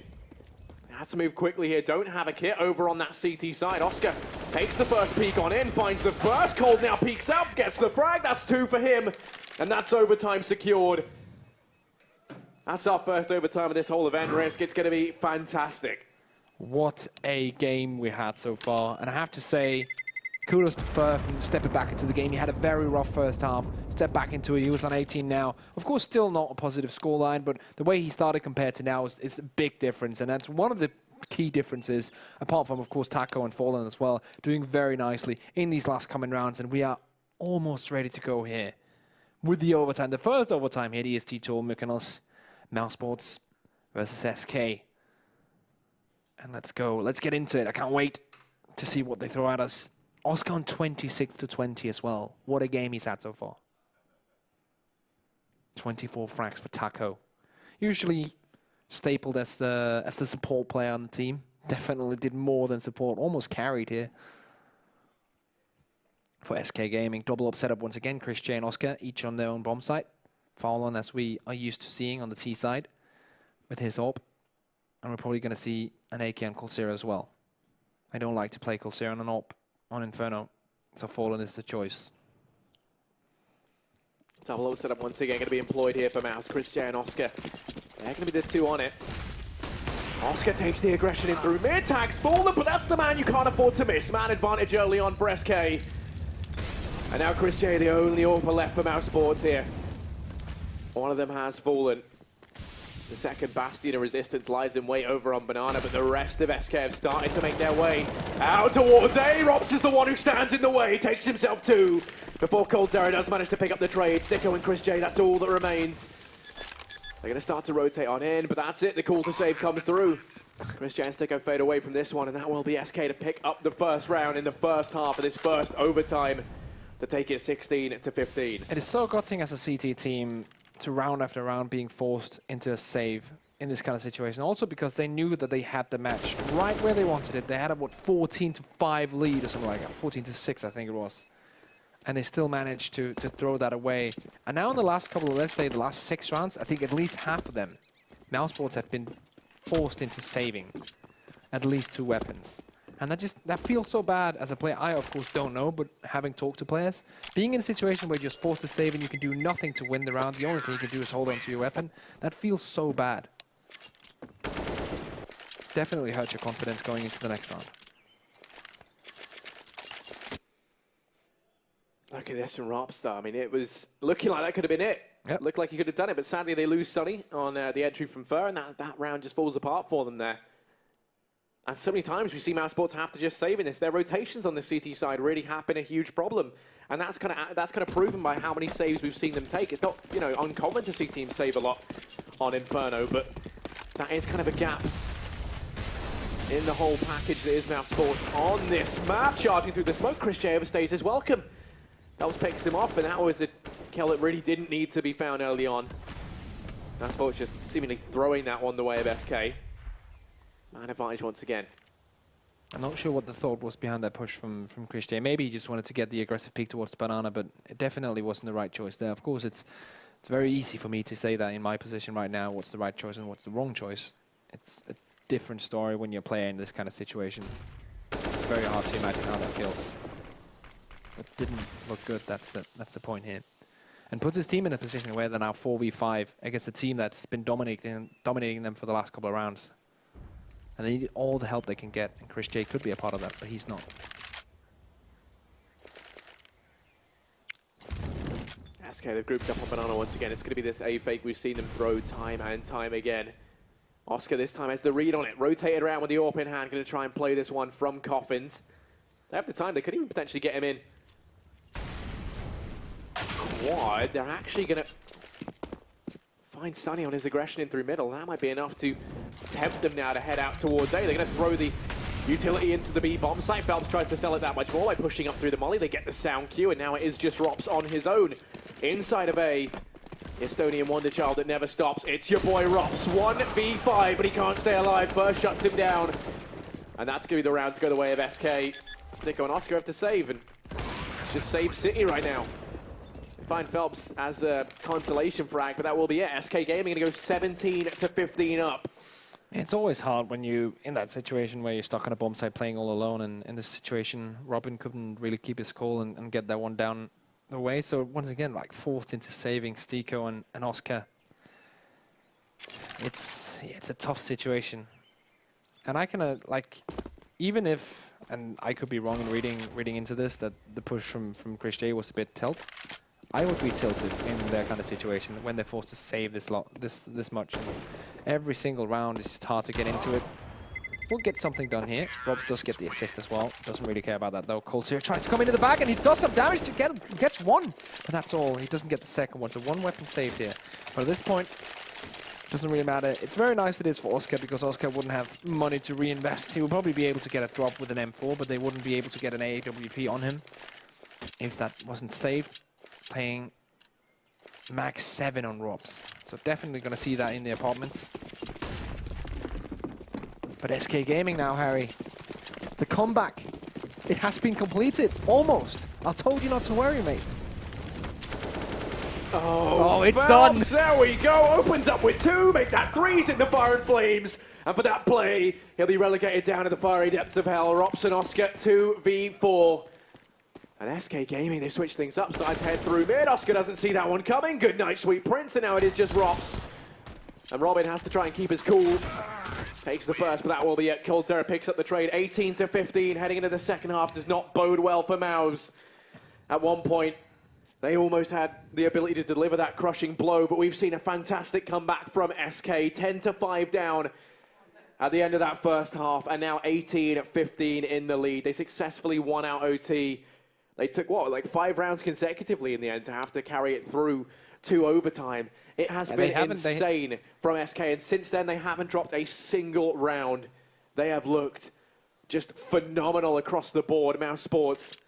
They have to move quickly here. Don't have a kit over on that CT side. Oscar takes the first peek on in. Finds the first. Cold now peeks out. Gets the frag. That's 2 for him. And that's overtime secured. That's our first overtime of this whole event. Risk. It's going to be fantastic. What a game we had so far. And I have to say, kudos to Fur from stepping back into the game. He had a very rough first half, stepped back into it. He was on 18 now. Of course, still not a positive scoreline, but the way he started compared to now is a big difference. And that's one of the key differences, apart from, of course, Taco and Fallen as well, doing very nicely in these last coming rounds. And we are almost ready to go here with the overtime. The first overtime here at ESG Tour Mykonos, Mousesports versus SK. And let's go. Let's get into it. I can't wait to see what they throw at us. Oscar on 26 to 20 as well. What a game he's had so far. 24 frags for Taco. Usually stapled as the support player on the team. Definitely did more than support. Almost carried here for SK Gaming. Double up setup once again. Chris J and Oscar, each on their own bomb site. Foul on as we are used to seeing on the T side with his AWP. And we're probably going to see an AK on Colsera as well. I don't like to play Colsera on an AWP on Inferno. So Fallen is the choice. Double O setup once again going to be employed here for Mouse. Chris J and Oscar. They're going to be the two on it. Oscar takes the aggression in through mid, tags Fallen, but that's the man you can't afford to miss. Man advantage early on for SK. And now Chris J, the only AWP left for Mousesports here. One of them has Fallen. The second bastion of resistance lies in wait over on Banana, but the rest of SK have started to make their way out towards A. Rops is the one who stands in the way, takes himself two. Before Cold Zero does manage to pick up the trade. Sticko and Chris J, that's all that remains. They're going to start to rotate on in, but that's it. The call to save comes through. Chris J and Sticko fade away from this one, and that will be SK to pick up the first round in the first half of this first overtime to take it 16-15. It is so gutting as a CT team to round after round being forced into a save in this kind of situation. Also because they knew that they had the match right where they wanted it. They had a, what, 14-5 lead or something like that. 14-6, I think it was. And they still managed to throw that away. And now in the last couple of, let's say the last 6 rounds, I think at least half of them, Mousesports have been forced into saving at least 2 weapons. And that feels so bad as a player. I, of course, don't know, but having talked to players, being in a situation where you're just forced to save and you can do nothing to win the round, the only thing you can do is hold on to your weapon, that feels so bad. Definitely hurts your confidence going into the next round. Look at this from Robstar. I mean, it was looking like that could have been it. Yep. Looked like he could have done it, but sadly they lose Sonny on the entry from Fur, and that round just falls apart for them there. And so many times we see Mousesports have to just save in this. Their rotations on the CT side really have been a huge problem, and that's kind of proven by how many saves we've seen them take. It's not, you know, uncommon to see teams save a lot on Inferno, but that is kind of a gap in the whole package that is Mousesports on this map. Charging through the smoke, Chris J overstays his welcome. That picks him off, and that was a kill that really didn't need to be found early on. Mousesports just seemingly throwing that one the way of SK. Man advantage once again. I'm not sure what the thought was behind that push from Chris J. Maybe he just wanted to get the aggressive peek towards the Banana, but it definitely wasn't the right choice there. Of course, it's very easy for me to say that in my position right now, what's the right choice and what's the wrong choice. It's a different story when you're playing this kind of situation. It's very hard to imagine how that feels. It didn't look good, that's the point here. And puts his team in a position where they're now 4v5 against a team that's been dominating them for the last couple of rounds. And they need all the help they can get, and Chris J could be a part of that, but he's not. SK, they've grouped up on Banana once again. It's going to be this A fake we've seen them throw time and time again. Oscar this time has the read on it, rotated around with the AWP in hand, going to try and play this one from Coffins. They have the time, they could even potentially get him in. Quad, they're actually going to find Sunny on his aggression in through middle. That might be enough to tempt them now to head out towards A. They're going to throw the utility into the B bomb site. Phelps tries to sell it that much more by pushing up through the molly. They get the sound cue, and now it is just Rops on his own. Inside of A, Estonian wonder child that never stops. It's your boy Rops, 1v5, but he can't stay alive. First shuts him down. And that's going to be the round to go the way of SK. Sticko and Oscar have to save, and it's just save city right now. Find Phelps as a consolation frag, but that will be it. SK Gaming going to go 17-15 up. It's always hard when you in that situation where you're stuck on a bomb site playing all alone, and in this situation, Robin couldn't really keep his cool and get that one down the way. So once again, like forced into saving Sticko and Oscar. It's a tough situation, and I kind of like, even if, and I could be wrong in reading into this, that the push from Chris J was a bit tilt. I would be tilted in that kind of situation when they're forced to save this much. And every single round is just hard to get into it. We'll get something done here. Robs does get the assist as well. Doesn't really care about that though. Cold Zero tries to come into the back, and he does some damage to get him. He gets one, but that's all. He doesn't get the second one. So one weapon saved here. But at this point, doesn't really matter. It's very nice it is for Oscar, because Oscar wouldn't have money to reinvest. He would probably be able to get a drop with an M4, but they wouldn't be able to get an AWP on him if that wasn't saved. Paying max 7 on Robs. So definitely going to see that in the apartments. But SK Gaming now, Harry. The comeback. It has been completed. Almost. I told you not to worry, mate. Oh, it's Phelps, done. There we go. Opens up with 2. Make that 3's in the Fire and Flames. And for that play, he'll be relegated down to the fiery depths of hell. Rops and Oscar 2v4. And SK Gaming, they switch things up. Started to head through mid. Oscar doesn't see that one coming. Good night, Sweet Prince. And now it is just Rops. And Robin has to try and keep his cool. Takes the first, but that will be it. coldzera picks up the trade. 18-15. Heading into the second half does not bode well for Mouse. At one point, they almost had the ability to deliver that crushing blow, but we've seen a fantastic comeback from SK. 10-5 down at the end of that first half, and now 18-15 in the lead. They successfully won out OT. They took, what, like 5 rounds consecutively in the end to have to carry it through to overtime. It has been insane from SK, and since then they haven't dropped a single round. They have looked just phenomenal across the board. Mousesports,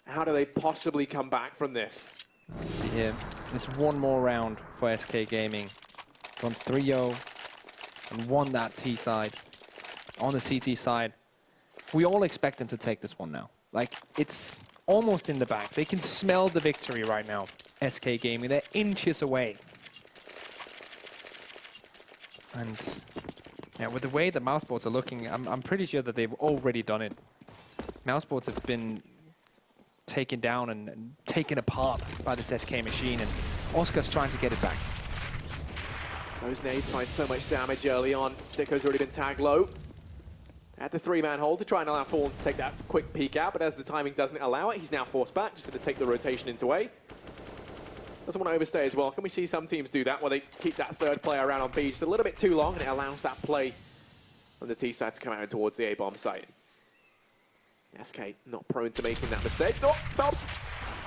how do they possibly come back from this? Let's see here. It's one more round for SK Gaming. Gone 3-0 and won that T side. On the CT side, we all expect them to take this one now. Like, it's almost in the bag. They can smell the victory right now. SK Gaming, they're inches away. And yeah, with the way that Mousesports are looking, I'm pretty sure that they've already done it. Mousesports have been taken down and taken apart by this SK machine, and Oscar's trying to get it back. Those nades find so much damage early on. Sticko's already been tagged low. At the 3-man hold to try and allow Fallen to take that quick peek out, but as the timing doesn't allow it, he's now forced back, just going to take the rotation into A. Doesn't want to overstay as well. Can we see some teams do that, where they keep that third player around on B just a little bit too long, and it allows that play on the T side to come out towards the A-bomb site. SK not prone to making that mistake. Oh, Phelps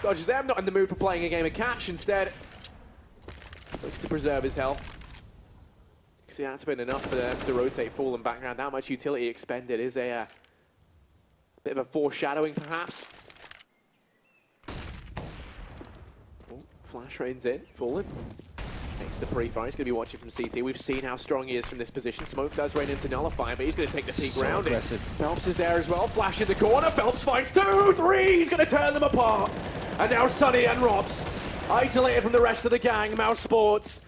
dodges them, not in the mood for playing a game of catch. Instead, looks to preserve his health. See, that's been enough for them to rotate Fallen back around. That much utility expended is a bit of a foreshadowing, perhaps. Oh, flash rains in. Fallen takes the pre-fire. He's going to be watching from CT. We've seen how strong he is from this position. Smoke does rain into Nullify, but he's going to take the peek round it. Phelps is there as well. Flash in the corner. Phelps finds 2, 3. He's going to turn them apart. And now Sunny and Rops, isolated from the rest of the gang. Mousesports,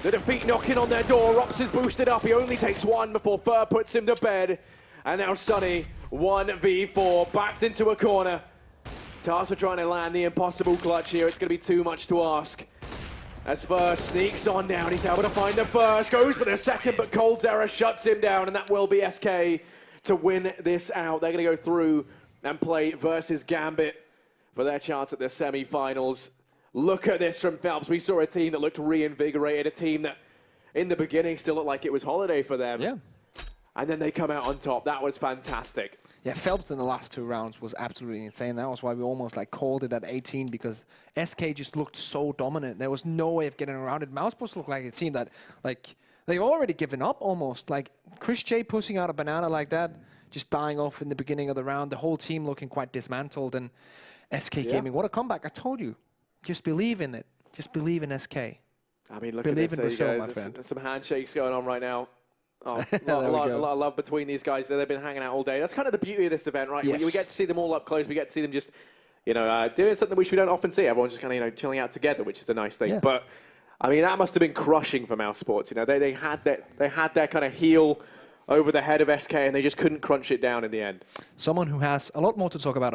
the defeat knocking on their door. Rops is boosted up. He only takes 1 before Fur puts him to bed. And now Sunny, 1v4, backed into a corner. Tasked for trying to land the impossible clutch here. It's going to be too much to ask. As Fur sneaks on down, he's able to find the first, goes for the second, but coldzera shuts him down, and that will be SK to win this out. They're going to go through and play versus Gambit for their chance at the semi-finals. Look at this from Phelps. We saw a team that looked reinvigorated, a team that in the beginning still looked like it was holiday for them. Yeah. And then they come out on top. That was fantastic. Yeah, Phelps in the last 2 rounds was absolutely insane. That was why we almost like called it at 18, because SK just looked so dominant. There was no way of getting around it. Mousesports looked like a team that, like, they've already given up almost. Like, Chris J pushing out a banana like that, just dying off in the beginning of the round. The whole team looking quite dismantled. And SK Gaming, what a comeback. I told you. Just believe in it. Just believe in SK. I mean, look believe at this. in Brazil, my friend. There's some handshakes going on right now. Oh, a lot of love between these guys. They've been hanging out all day. That's kind of the beauty of this event, right? Yes. We get to see them all up close. We get to see them just, you know, doing something which we don't often see. Everyone's just kind of, you know, chilling out together, which is a nice thing. Yeah. But I mean, that must have been crushing for Mousesports. You know, they had their kind of heel over the head of SK, and they just couldn't crunch it down in the end. Someone who has a lot more to talk about